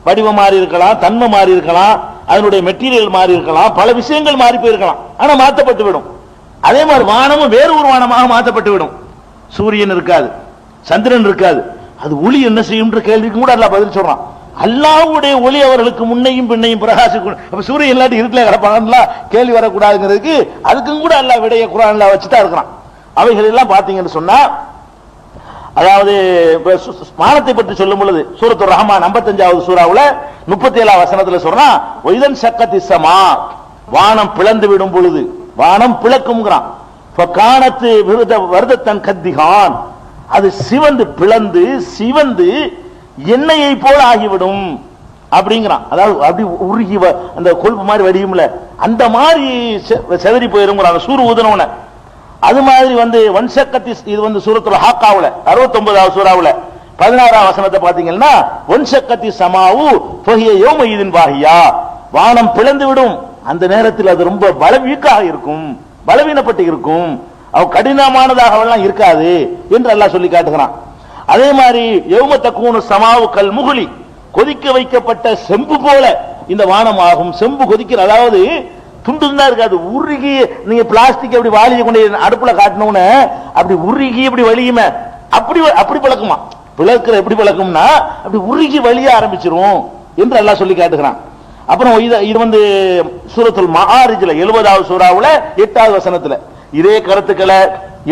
வடிவம் மாறி இருக்கலாம், தன்மை மாறி இருக்கலாம், அதனுடைய மெட்டீரியல் மாறி இருக்கலாம், பல விஷயங்கள் மாறி போயிருக்கலாம். ஆனா மாற்றப்பட்டு விடும். அதே மாதிரி வானமும் வேறு ஒரு வானமாக மாற்றப்பட்டு விடும். சூரியன் இருக்காது, சந்திரன் இருக்காது. அது ஒளி என்ன செய்யும் கேள்விக்கு கூட அல்லாஹ் பதில் சொல்றான். அல்லாஹ்வுடைய ஒளி அவர்களுக்கு முன்னையும் பின்னையும் பிரகாசிக்கும். அப்ப சூரியன் இல்லாட்டி இருட்டிலே கிடப்பாங்க, கேள்வி வரக்கூடாதுங்கிறதுக்கு அதுக்கும் கூட அல்லாஹ் விடைய குர்ஆன்ல வச்சுதான் இருக்கிறான். அவைகள் எல்லாம் பாத்தீங்கன்னு சொன்னா, அதாவது வானத்தை பற்றி சொல்லும் பொழுது சூரத்துர் ரஹ்மான் 55வது சூராவுல 37வது வசனத்துல சொல்றான், வைதன் ஷக்கத்தி ஸமா, வானம் பிளந்து விடும் பொழுது, வானம் பிளக்கும்ங்கறான். ஃபகானத்து வர்தத்தன் கத்திகான், அது சிவந்து பிளந்து சிவந்து எண்ணெயை போல ஆகிவிடும் அப்படிங்கிறான். அதாவது அப்படி உருகி அந்த கொழுப்பு மாதிரி வடியும்ல, அந்த மாதிரி செதறி போயிருங்கிறாங்க சூர் ஊதுனவன. அது மாதிரி வன்சக்கத்தி, இது சூரத்துல் ஹாக்காவுல 69வது சூராவுல 16வது வசனத்தை பாத்தீங்கன்னா, வன்சக்கத்தி ஸமாவு ஃபஹிய யௌமஇதின் வாஹியா, வானம் பிளந்து விடும், அந்த நேரத்தில் அது ரொம்ப பலவீக்காக இருக்கும், பலவீனப்பட்டு இருக்கும், அவ கடினமானதாக எல்லாம் இருக்காது என்று அல்லாஹ் சொல்லி காட்டுகிறான். அதே மாதிரி யௌம தக்கூனு ஸமாவு கல் முஹ்லி, கொதிக்க வைக்கப்பட்ட செம்பு போல இந்த வானம் ஆகும். செம்பு கொதிக்கிற, அதாவது துண்டு தான் இருக்காது, உருகி. நீங்க பிளாஸ்டிக் அப்படி வாளியை கொண்டு அடுப்புல காட்டணும்னு அப்படி உருகி அப்படி வலியுமே, அப்படி பழக்குமா. பிளக்கிற எப்படி பழக்கும்னா அப்படி உருகி வலிய ஆரம்பிச்சிரும் என்று அல்லாஹ் சொல்லி காட்டுகிறான். அப்புறம் இது சூரத்துல் மஆரிஜ்ல 70வது சூராவுல 8வது வசனத்துல இதே கருத்துக்களை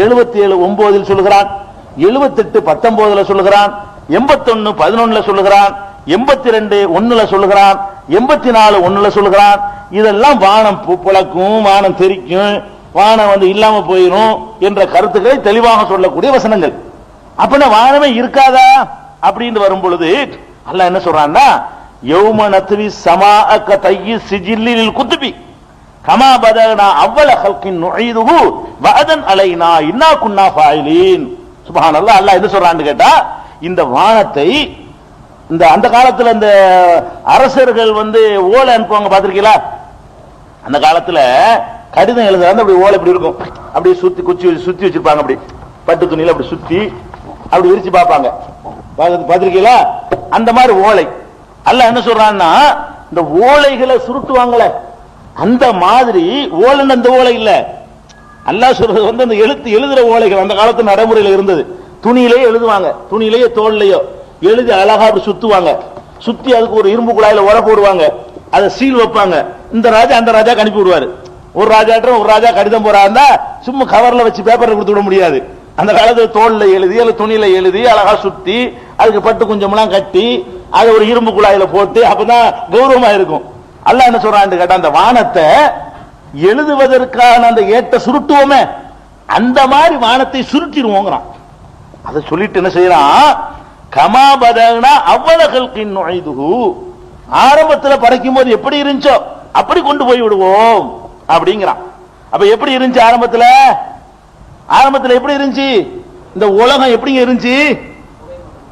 77:9 சொல்லுகிறான், 78:19 சொல்லுகிறான், 81:11 சொல்லுகிறான், 82:1 சொல்லுகிறான், 84:1 சொல்லுகிறான். இதெல்லாம் வானம் புழக்கும், வானம் தெரிக்கும், வானம் இல்லாம போயிடும் என்ற கருத்துக்களை தெளிவாக சொல்லக்கூடிய வசனங்கள். அப்படின்னா வானமே இருக்காதா அப்படின்னு வரும் பொழுது அல்லாஹ் என்ன சொல்றான்னா, யௌம நத்வி ஸமாஅ கதையி சிஜில்லில் குதுபி கமா பதனா அவ்வள ஹல்கின் நுஈதுஹு வஅதன் அலைனா இன்னா குன்னா ஃபாயிலீன். சுப்ஹானல்லாஹ். அல்லாஹ் என்ன சொல்றான்னு கேட்டா, இந்த வானத்தை அந்த காலத்துல இந்த அரசர்கள் ஓலை அனுப்புவாங்க, பாத்திருக்கீங்களா? அந்த காலத்துல கடிதம் எழுத அப்படி ஓலை இப்படி இருக்கும், அப்படி சுத்தி வச்சிருப்பாங்க, அப்படி பட்டு துணியில அப்படி சுத்தி அப்படி விரிச்சு பார்ப்பாங்க, பாத்திருக்கீங்களா? அந்த மாதிரி ஓலை. அல்லாஹ் என்ன சொல்றான்னா, இந்த ஓலைகளை சுருட்டுவாங்கள அந்த மாதிரி ஓலைன்னு அந்த ஓலை இல்ல. அல்லாஹ் சொல்றது அந்த எழுதுற ஓலைகள் அந்த காலத்து நடைமுறையில் இருந்தது. துணியிலேயே எழுதுவாங்க, துணியிலேயே தோல்லையோ எழுதி அழகா அப்படி சுத்துவாங்க. சுத்தி அதுக்கு ஒரு இரும்பு குழாயில உர போடுவாங்க, அதை சீல் வைப்பாங்க. இந்த ராஜா அந்த ராஜா அனுப்பி விடுவாரு. ஒரு ராஜாட்ட ஒரு ராஜா கடிதம் போறாருந்தா சும்மா கவர்ல வச்சு பேப்பர்ல கொடுத்து விட முடியாது. அந்த காலத்துல தோல்ல எழுதி அல்ல துணியில எழுதி அழகா சுத்தி அதுக்கு பட்டு குஞ்சமெல்லாம் கட்டி அதை ஒரு இரும்பு குழாயில போட்டு அப்பதான் கௌரவமா இருக்கும். அல்லாஹ் என்ன சொல்றான்னு கேட்டா, அந்த வானத்தை எழுதுவதற்கான அந்த ஏட்ட சுருட்டுவோமே அந்த மாதிரி வானத்தை சுருட்டிடுவோங்கிறான். அதை சொல்லிட்டு என்ன செய்யறான், கமா பதனா அவ்வள ஹல்கின் நுஈதுஹு, ஆரம்பத்தில் படைக்கும் போது எப்படி இருந்துச்சோ அப்படி கொண்டு போய் விடுவோம் அப்படிங்கிறான். அப்ப எப்படி இருந்துச்சு ஆரம்பத்தில் எப்படி இருந்துச்சு, இந்த உலகம் எப்படி இருந்துச்சு?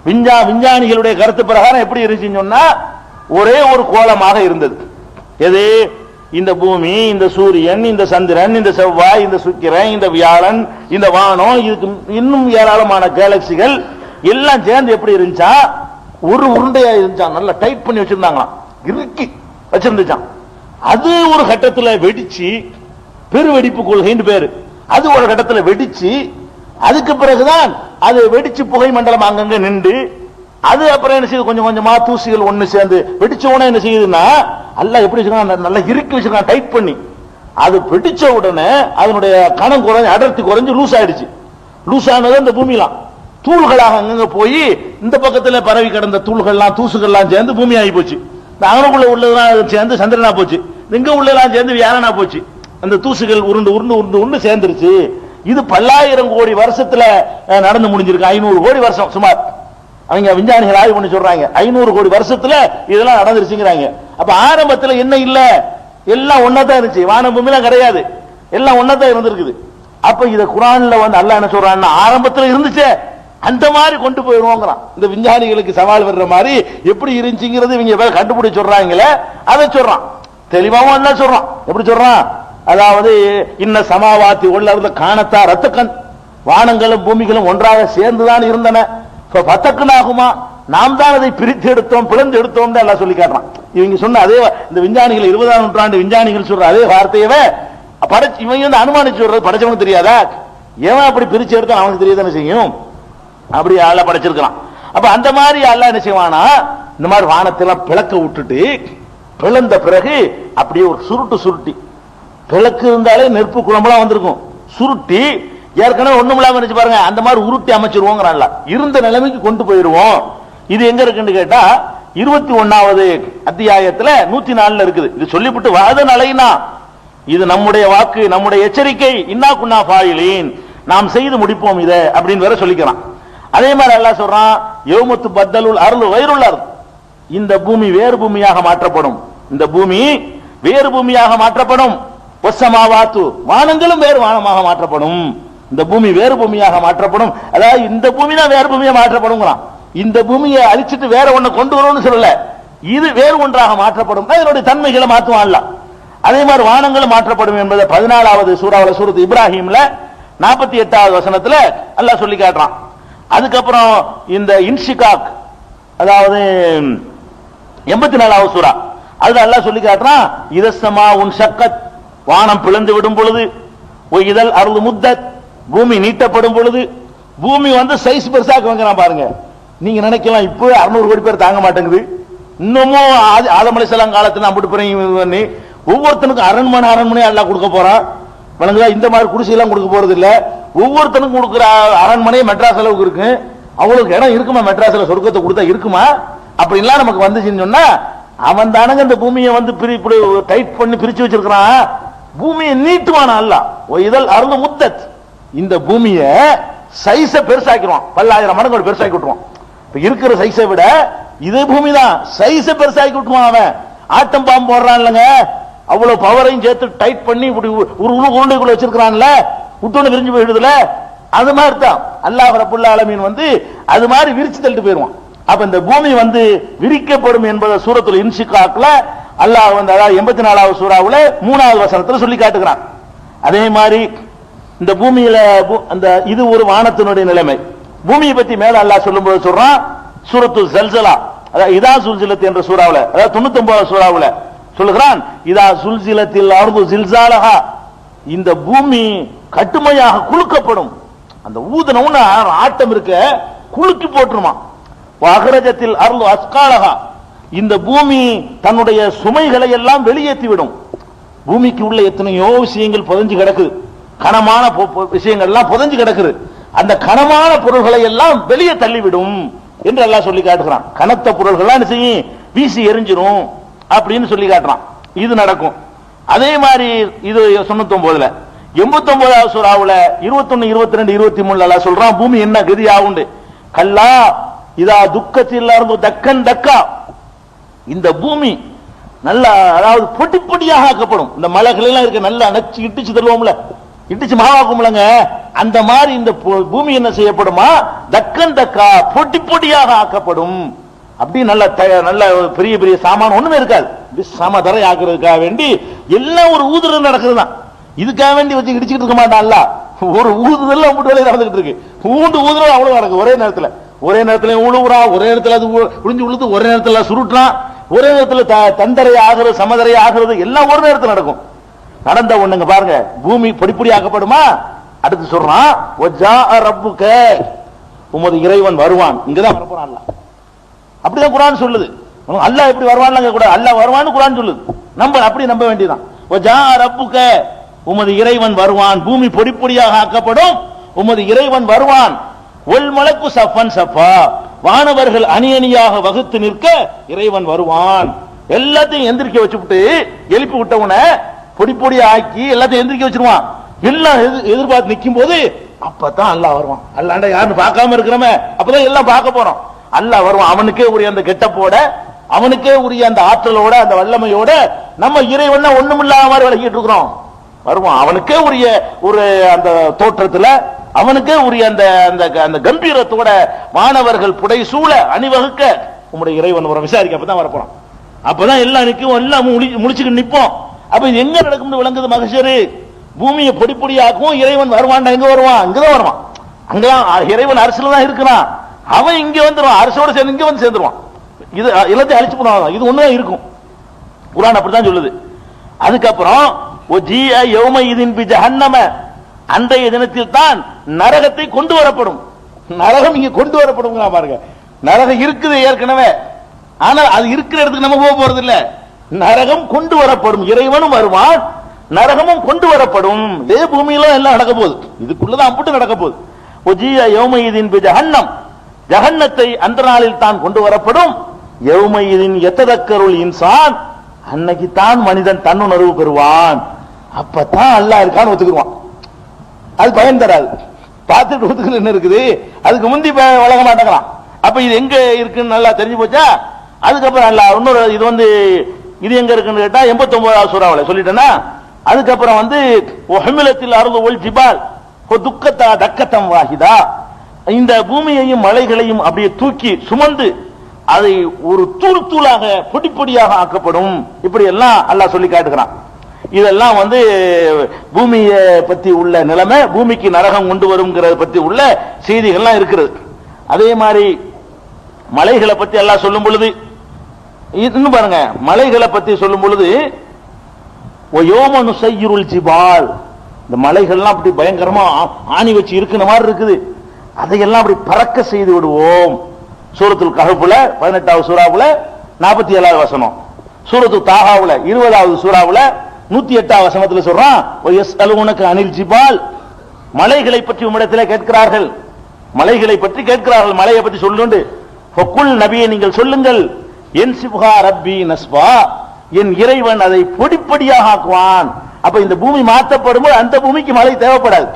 விஞ்ஞானிகளுடைய கருத்து பிரகாரம் எப்படி இருந்துச்சுன்னு சொன்னா ஒரே ஒரு கோலமாக இருந்தது. எது? இந்த பூமி, இந்த சூரியன், இந்த சந்திரன், இந்த செவ்வாய், இந்த சுக்கிரன், இந்த வியாழன், இந்த வானம், இதுக்கு இன்னும் ஏராளமான கேலக்சிகள் எல்லாம் சேர்ந்து எப்படி இருந்துச்சா, ஒரு உருண்டையா இருந்துச்சான், நல்லா டைட் பண்ணி வச்சிருந்தாங்களாம், இறுக்கி வச்சிருந்துச்சான். அது ஒரு கட்டத்தில் வெடிச்சு, பெருவெடிப்பு கொள்கைன்னு பேரு, அது ஒரு கட்டத்தில் வெடிச்சு, அதுக்கு பிறகுதான் அது வெடிச்சு புகை மண்டலம் அங்கங்க நின்று, அது அப்புறம் என்ன செய்யுது, கொஞ்சம் கொஞ்சமா தூசிகள் ஒண்ணு சேர்ந்து வெடிச்ச உடனே என்ன செய்யுதுன்னா, அல்ல எப்படி வச்சிருக்கான், நல்லா இறுக்கி வச்சிருக்கான் டைட் பண்ணி. அது வெடிச்ச உடனே அதனுடைய கணம் குறைஞ்சு, அடர்த்தி குறைஞ்சு லூஸ் ஆயிடுச்சு. லூஸ் ஆனது இந்த பூமிலாம் தூள்களாக அங்கங்க போய் இந்த பக்கத்துல பரவி கிடந்த தூள்கள்லாம் தூசுகள்லாம் சேர்ந்து பூமி ஆகி போச்சு. இந்த அங்கனுக்குள்ள உள்ளதெல்லாம் சேர்ந்து சந்திரனா போச்சு, இங்க உள்ளதெல்லாம் சேர்ந்து வியாழனா போச்சு. அந்த தூசுகள் உருண்டு உருண்டு உருண்டு உருண்டு சேர்ந்துருச்சு. இது பல்லாயிரம் கோடி வருஷத்துல நடந்து முடிஞ்சிருக்கு. 500 கோடி வருஷம் சுமார். அவங்க விஞ்ஞானிகள் ஆய்வு பண்ணி சொல்றாங்க 500 கோடி வருஷத்துல இதெல்லாம் நடந்துருச்சுங்கிறாங்க. அப்ப ஆரம்பத்துல என்ன இல்ல, எல்லாம் ஒன்னதான் இருந்துச்சு, வான பூமிலாம் கிடையாது, எல்லாம் ஒன்னதான் இருந்திருக்குது. அப்ப இத குர்ஆன்ல வந்து அல்லாஹ் என்ன சொல்றான்னா, ஆரம்பத்துல இருந்துச்சே அந்த மாதிரி கொண்டு போயிருவோங்கிறான். இந்த விஞ்ஞானிகளுக்கு சவால் வர்ற மாதிரி எப்படி இருந்துச்சுங்கிறது இவங்க கண்டுபிடிச்சு சொல்றாங்களே, அதை சொல்றான். தெளிவாவும் என்ன சொல்றான், எப்படி சொல்றான், அதாவது இன்ன சமாவாத்தி உள்ள காணத்தா ரத்தக்கண், வானங்களும் பூமிகளும் ஒன்றாக சேர்ந்துதான் இருந்தன, பத்தக்கனாகுமா, நாம் தான் அதை பிரித்து எடுத்தோம் பிளந்து எடுத்தோம் எல்லாம் சொல்லி காட்டுறான். இவங்க சொன்ன அதே இந்த விஞ்ஞானிகள் 20ஆம் நூற்றாண்டு விஞ்ஞானிகள் சொல்ற அதே வார்த்தையவே இவங்க வந்து அனுமானிச்சு சொல்றது, படைச்சவனுக்கு தெரியாதா, ஏன் அப்படி பிரிச்சு எடுத்தா அவனுக்கு தெரியாதானே செய்யும், அப்படி ஆள படைச்சிருக்கிறான். அப்ப அந்த மாதிரி அல்லாஹ் என்ன செய்வானா, இந்த மாதிரி வானத்தெல்லாம் பிளக்க விட்டுட்டு பிளந்த பிறகு அப்படியே ஒரு சுருட்டு சுருட்டி, பிளக்கு இருந்தாலே நெருப்பு குழம்புலாம் வந்திருக்கும், சுருட்டி ஏற்கனவே ஒண்ணும் இல்லாம இருந்துச்சு பாருங்க, அந்த மாதிரி உருட்டி அமைச்சிருவோங்கிறான்ல, இருந்த நிலைமைக்கு கொண்டு போயிருவோம். இது எங்க இருக்குன்னு கேட்டா 21வது அத்தியாயத்துல 104 இருக்குது. இது சொல்லிவிட்டு வாத நலைனா, இது நம்முடைய வாக்கு, நம்முடைய எச்சரிக்கை, இன்னா குன்னா ஃபாயிலீன், நாம் செய்து முடிப்போம் இதை அப்படின்னு வேற சொல்லிக்கிறான். அதே மாதிரி அல்லாஹ் சொல்றான், யௌமத்து பத்தலுல் அர்லு கைருல் அர்த், இந்த பூமி வேறு பூமியாக மாற்றப்படும், இந்த பூமி வேறு பூமியாக மாற்றப்படும், வஸ்ஸமாவாத்து, வானங்களும் வேறு வானமாக மாற்றப்படும், இந்த பூமி வேறு பூமியாக மாற்றப்படும். அதாவது இந்த பூமி தான் வேறு பூமியா மாற்றப்படுங்கிறான். இந்த பூமியை அழிச்சிட்டு வேற ஒண்ணு கொண்டு வரும்னு சொல்லல, இது வேறு ஒன்றாக மாற்றப்படும், இதனுடைய தன்மைகளை மாற்றுவான்ல. அதே மாதிரி வானங்களும் மாற்றப்படும் என்பதை 14வது சூறாவுல சூரத்து இப்ராஹிம்ல 48வது வசனத்துல அல்லாஹ் சொல்லி காட்டுறான். அதுக்கப்புறம் இந்த இன்ஷிகாக், அதாவது 84வது சூரா, அதுல அல்லாஹ் சொல்லி காட்டுறான், இதஸ்ஸமா உன் ஷக்கத், வானம் பிளந்து விடும் பொழுது, இதழ் அருள் முத்தத், பூமி நீட்டப்படும் பொழுது, பூமி வந்து சைஸ் பெருசாக்குவாங்க பாருங்க. நீங்க நினைக்கலாம் இப்ப 600 கோடி பேர் தாங்க மாட்டேங்குது, இன்னமும் ஆதம் அலைஹிஸ்ஸலாம் காலத்துல அம்பிட்டு பண்ணி ஒவ்வொருத்தனுக்கும் அரண்மனை அல்லாஹ் கொடுக்க போறான். வழங்குதா, இந்த மாதிரி குடிசை எல்லாம் கொடுக்க போறது இல்ல, ஒவ்வொருத்தனுக்கும் கொடுக்குற அரண்மனை மெட்ராஸ் அளவுக்கு இருக்கு. அவங்களுக்கு இடம் இருக்குமா, மெட்ராஸ்ல சொர்க்கத்தை கொடுத்தா இருக்குமா, அப்படின்லாம் நமக்கு வந்துச்சுன்னு சொன்னா, அவன் தானங்க இந்த பூமியை வந்து டைட் பண்ணி பிரிச்சு வச்சிருக்கிறான். பூமியை நீட்டுவானா அல்ல, இதழ் அருள் முத்தத், இந்த பூமியை சைஸ பெருசாக்கிடுவான், பல்லாயிரம் மடங்கு பெருசாக்கி விட்டுருவான். இருக்கிற சைஸை விட இதே பூமி தான் சைஸ பெருசாக்கி விட்டுருவான். அவன் ஆட்டம் பாம்பு போடுறான் இல்லங்க, அவ்வளவு பவரையும் சேர்த்து டைட் பண்ணி இப்படி ஒரு உருண்டைக்குள்ள வச்சிருக்கிறான்ல, விட்டோன்னு விரிஞ்சு போயிடுதுல, அது மாதிரி தான் அல்லாஹ் ரப்புல் ஆலமீன் வந்து அது மாதிரி விரிச்சு தள்ளிட்டு போயிடுவான். அப்ப இந்த பூமி வந்து விரிக்கப்படும் என்பதை சூரத்துல் இன்ஷிகாக்ல அல்லாஹ் வந்து, அதாவது 84வது சூறாவுல 3வது வசனத்துல சொல்லி காட்டுகிறான். அதே மாதிரி இந்த பூமியில அந்த இது ஒரு வானத்தினுடைய நிலைமை. பூமியை பத்தி மேல அல்லாஹ் சொல்லும்போது சொல்றான், சூரத்து ஜல்சலா, அதாவது இதா சுல்சிலத் என்ற சூறாவுல, அதாவது 99வது சூறாவுல சொல்லுகிறான், இதா சுல்சிலத்தில் அர்து ஜில்சாலஹா, இந்த பூமி கட்டுமையாக குலுக்கப்படும். அந்த ஊதனவுன்னு ஆட்டம் இருக்க குலுக்கி போட்டுருமா. அகரஜத்தில் அர்து அஸ்காலஹா, இந்த பூமி தன்னுடைய சுமைகளை எல்லாம் வெளியேற்றி விடும். பூமிக்கு உள்ள எத்தனையோ விஷயங்கள் புதைஞ்சு கிடக்குது, கனமான விஷயங்கள் எல்லாம் புதைஞ்சு கிடக்குது, அந்த கனமான பொருள்களை எல்லாம் வெளியே தள்ளிவிடும் என்று எல்லாம் சொல்லி காட்டுகிறான். கனத்த பொருள்கள் என்ன செய்யும், வீசி எரிஞ்சிரும் அப்படின்னு சொல்லி காட்டுறான். இது நடக்கும். அதே மாதிரி இது 99ல 89வது சூறாவுல 21, 22, 23 எல்லாம் சொல்றான், பூமி என்ன கதி ஆகுண்டு, கல்லா இதா துக்கத்தில் இருந்து தக்கன் தக்கா, இந்த பூமி நல்ல, அதாவது பொட்டி பொட்டியாக ஆக்கப்படும். இந்த மலைகள் எல்லாம் இருக்க நல்லா அணைச்சு இட்டிச்சு தருவோம்ல, இட்டிச்சு மாவாக்கும்லங்க, அந்த மாதிரி இந்த பூமி என்ன செய்யப்படுமா, தக்கன் தக்கா பொட்டி பொட்டியாக ஆக்கப்படும் அப்படி நல்ல நல்ல பெரிய பெரிய சாமான் ஒண்ணுமே இருக்காது. சமதரை ஆக்குறதுக்காக வேண்டி எல்லாம் ஒரு ஊதுறது நடக்குது தான். இதுக்காக வேண்டி வச்சு இடிச்சுக்கிட்டு இருக்க மாட்டான்ல. ஒரு ஊதுதல் அப்படி வேலையை நடந்துகிட்டு இருக்கு. ஊதுறது அவ்வளவு நடக்கும். ஒரே நேரத்தில் உழுவுறான், ஒரே நேரத்தில் அது உழிஞ்சு உழுது, ஒரே நேரத்தில் சுருட்டான், ஒரே நேரத்தில் தந்தரை ஆகிறது, சமதரை ஆகிறது, எல்லாம் ஒரு நேரத்தில் நடக்கும். நடந்த ஒண்ணுங்க பாருங்க, பூமி பொடிப்பொடி ஆக்கப்படுமா? அடுத்து சொல்றான், உமது இறைவன் வருவான். இங்கதான் வரப்போறான். அப்படிதான் குர்ஆன் சொல்லுது. அல்லாஹ் எப்படி வருவான்னு கூட அல்லாஹ் வருவான்னு குர்ஆன் சொல்லுது. நம்ம அப்படி நம்ப வேண்டியதான். ரப்புக, உமது இறைவன் வருவான். பூமி பொடி பொடியாக ஆக்கப்படும், உமது இறைவன் வருவான். ஒல் மலக்கு சஃபன் சஃபா, வானவர்கள் அணி அணியாக வகுத்து நிற்க இறைவன் வருவான். எல்லாத்தையும் எந்திரிக்க வச்சுட்டு எழுப்பி விட்டவன பொடி பொடி ஆக்கி எல்லாத்தையும் எந்திரிக்க வச்சிருவான். எல்லாம் எதிர்பார்த்து நிற்கும் போது அப்பதான் அல்லாஹ் வருவான். அல்லாஹ் யாருன்னு பார்க்காம இருக்கிறோமே, அப்பதான் எல்லாம் பார்க்க போறோம். அல்லாஹ் வருவான். அவனுக்கே உரிய அந்த கெட்டப்போட, அவனுக்கே உரிய அந்த ஆற்றலோட, அந்த வல்லமையோட நம்ம இறைவன் ஒண்ணுமில்லாத மாதிரி விளக்கிட்டு இருக்கிறோம். வருவான். அவனுக்கே உரிய ஒரு அந்த தோற்றத்துல, அவனுக்கே உரிய அந்த அந்த கம்பீரத்தோட மாணவர்கள் புடை சூழ அணிவகுக்க உம்முடைய இறைவன் வர விசாரிக்க. அப்பதான் வரப்போறான். அப்பதான் எல்லாம் நிற்கும், எல்லாம் முழிச்சுக்கிட்டு நிற்போம். அப்ப இது எங்க நடக்கும்னு விளங்குது மகஷரு. பூமியை பொடி பொடியாக்கும், இறைவன் வருவான். எங்க வருவான்? அங்கதான் வருவான். அங்கதான் இறைவன் அரசுல தான் இருக்கிறான். அவன் இங்க வந்துருவான், அரசோட சேர்ந்து இங்க வந்து சேர்ந்துருவான். இது எல்லாத்தையும் அழிச்சு போடுவாங்க. இது ஒண்ணுதான் இருக்கும். குர்ஆன் அப்படித்தான் சொல்லுது. அதுக்கப்புறம் அன்றைய தினத்தில் தான் நரகத்தை கொண்டு வரப்படும். நரகம் இங்க கொண்டு வரப்படும் பாருங்க. நரகம் இருக்குது ஏற்கனவே, ஆனால் அது இருக்கிற இடத்துக்கு நம்ம போக போறது இல்ல. நரகம் கொண்டு வரப்படும். இறைவனும் வருவான், நரகமும் கொண்டு வரப்படும். இதே பூமியில எல்லாம் நடக்க போகுது. இதுக்குள்ளதான் அம்புட்டு நடக்க போகுது. ஜஹன்னத்தை அந்த நாளில் தான் கொண்டு வரப்படும். யௌமையிதின் யததக்கருல் இன்சான், அன்னைக்கு தான் மனிதன் தன்னுணர்வு பெறுவான். அப்பதான் அல்லாஹ் இருக்கான்னு ஒத்துக்குவான். அது பயன் தராது. பார்த்துட்டு ஒத்துக்கல என்ன இருக்குது, அதுக்கு முந்தி வழங்க மாட்டேங்கிறான். அப்ப இது எங்க இருக்குன்னு நல்லா தெரிஞ்சு போச்சா. அதுக்கப்புறம் அல்லாஹ் இன்னொரு இது எங்க இருக்குன்னு கேட்டா 89வது சூராவுல சொல்லிட்டேன்னா. அதுக்கப்புறம் ஒஹமிலத்தில் அருள் ஒல் ஜிபால் துக்கத்தா தக்கத்தம் வாஹிதா, இந்த பூமியையும் மலைகளையும் அப்படியே தூக்கி சுமந்து அதை ஒரு தூள் தூளாக பொடி பொடியாக ஆக்கப்படும். இப்படி எல்லாம் அல்லாஹ் சொல்லி காட்டுகிறான். இதெல்லாம் பூமியை பத்தி உள்ள நிலைமை, பூமிக்கு நரகம் கொண்டு வருங்கிறத பத்தி உள்ள செய்திகள்லாம் இருக்கிறது. அதே மாதிரி மலைகளை பத்தி எல்லாம் சொல்லும் பொழுது இன்னும் பாருங்க, மலைகளை பத்தி சொல்லும் பொழுது ஜிபால், இந்த மலைகள்லாம் அப்படி பயங்கரமா ஆணி வச்சு இருக்கிற மாதிரி இருக்குது. அதையெல்லாம் அப்படி பறக்க செய்து விடுவோம். சூரத்துல் கஹ்ஃப்ல 18வது சூராவுல 47வது வசனம், சூரத்துல் தாஹாவுல 20வது சூராவுல 108வது வசனத்துல சொல்றான், யஸ்அலுனக அனில் ஜிபால், மலைகளை பற்றி உம்மிடத்தில் கேட்கிறார்கள். மலைகளை பற்றி கேட்கிறார்கள், மலையை பற்றி சொல்லுண்டு. ஃபகுல், நபியே நீங்கள் சொல்லுங்கள், யன்சிபுஹா ரப்பி நஸ்பா, என் இறைவன் அதை பொடிப்படியாக ஆக்குவான். அப்ப இந்த பூமி மாற்றப்படும் போது அந்த பூமிக்கு மழை தேவைப்படாது.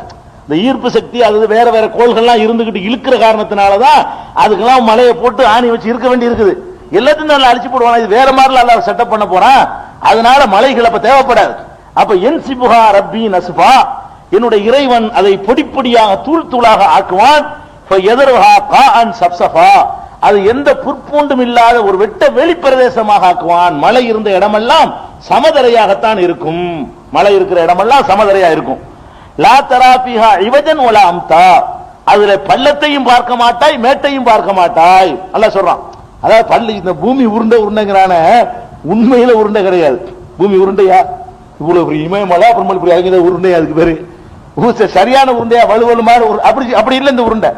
இந்த ஈர்ப்பு சக்தி அது வேற வேற கோள்கள்லாம் இருந்துகிட்டு இழுக்கிற காரணத்தினாலதான் அதுக்கெல்லாம் மலையை போட்டு ஆணி வச்சு இருக்க வேண்டி இருக்குது. எல்லாத்தையும் நல்லா அழிச்சு போடுவான். இது வேற மாதிரி எல்லாம் செட்டப் பண்ண போறான். அதனால மலைகள் அப்ப தேவைப்படாது. அப்ப யன்சிபுஹா ரப்பி நஸ்பா, என்னுடைய இறைவன் அதை பொடிப்பொடியாக தூள் தூளாக ஆக்குவான். ஃபயதருஹா காஅன் சப்சஃபா, அது எந்த புற்பூண்டும் இல்லாத ஒரு வெட்ட வெளி பிரதேசமாக ஆக்குவான். மலை இருந்த இடமெல்லாம் சமதரையாகத்தான் இருக்கும். மலை இருக்கிற இடமெல்லாம் சமதரையா இருக்கும். லா தரா ஃபீஹா இவஜன் வலா அம்தா, அதுல பள்ளத்தையும் பார்க்க மாட்டாய், மேட்டையும் பார்க்க மாட்டாய். அல்லாஹ் சொல்றான். அதாவது இந்த பூமி உருண்டைங்கிறான, உண்மையில உருண்டை கிடையாது. பூமி உருண்டையா? இவ்வளவு பெரிய இமயமலை அப்புறம் இப்படி இறங்கித உருண்டை, அதுக்கு பேரு சரியான உருண்டையா? வலுவலுமான அப்படி இல்லை இந்த உருண்டை.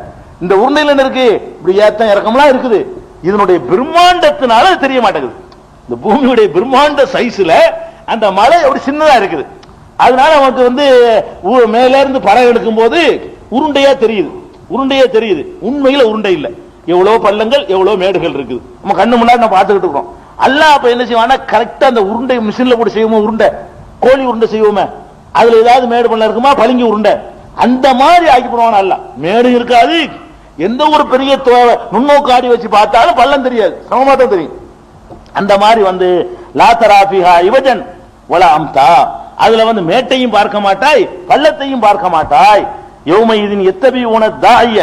இந்த உருண்டையில என்ன இருக்கு? இப்படி ஏத்தம் இறக்கம்லாம் இருக்குது. இதனுடைய பிரம்மாண்டத்தினால தெரிய மாட்டேங்குது. இந்த பூமியுடைய பிரம்மாண்ட சைஸ்ல அந்த மலை அப்படி சின்னதா இருக்குது. அதனால நமக்கு மேல இருந்து படம் எடுக்கும் போது உருண்டையா தெரியுது, உருண்டையா தெரியுது. உண்மையில உருண்டை இல்லை. எவ்வளவு பள்ளங்கள், எவ்வளவு மேடுகள் இருக்குது. நம்ம கண்ணு முன்னாடி நம்ம பார்த்துக்கிட்டு இருக்கோம். அல்லாஹ் அப்ப என்ன செய்வானா, கரெக்டா அந்த உருண்டை மிஷின்ல கூட செய்வோமே, உருண்டை கோழி உருண்டை செய்வோமே, அதுல ஏதாவது மேடு பள்ளம் இருக்குமா, பளிங்கு உருண்டை, அந்த மாதிரி ஆக்கி போடுவான். அல்ல மேடு இருக்காது. எந்த ஒரு பெரிய நுண்ணோக்கு ஆடி வச்சு பார்த்தாலும் பள்ளம் தெரியாது, சமமா தான் தெரியும். அந்த மாதிரி லா தரா ஃபீஹா இவஜன் வலா அம்தா, அதுல மேட்டையும் பார்க்க மாட்டாய், பள்ளத்தையும் பார்க்க மாட்டாய். யௌமையிதின் யத்தபிஊன தாஇய,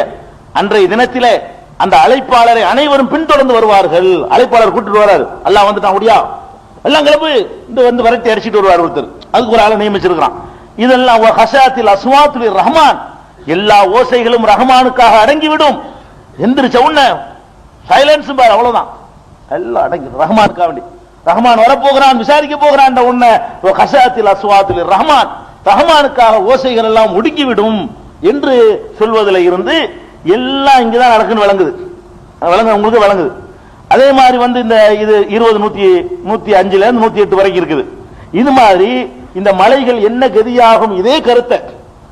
அன்றைய தினத்திலே அந்த அழைப்பாளரை அனைவரும் பின்தொடர்ந்து வருவார்கள். அழைப்பாளர் கூட்டிட்டு வராரு, அல்லாஹ் வந்துட்டான் முடியா எல்லாம் கிளம்பு வந்து விரட்டி அடிச்சிட்டு வருவார் ஒருத்தர். அதுக்கு ஒரு ஆளை நியமிச்சிருக்கிறான். இதெல்லாம் ஹஷாத்தில் அஸ்வாத்துல் ரஹ்மான், எல்லா ஓசைகளும் ரஹ்மானுக்காக அடங்கிவிடும். எந்திரிச்ச உடனே சைலன்ஸ் பார், அவ்வளவுதான், எல்லாம் அடங்கி ரஹ்மானுக்காக வேண்டி. ரஹ்மான் வரப்போகிறான், விசாரிக்க போகிறான். உடனே ஹஷாத்தில் அஸ்வாத்துல் ரஹ்மான், ரஹ்மானுக்காக ஓசைகள் எல்லாம் ஒடுங்கிவிடும் என்று சொல்வதில் இருந்து எல்லாம் இங்கதான் நடக்குன்னு விளங்குது. உங்களுக்கு விளங்குது. அதே மாதிரி இந்த இது 20:105 108 வரைக்கும் இருக்குது. இது மாதிரி இந்த மலைகள் என்ன கதியாகும், இதே கருத்தை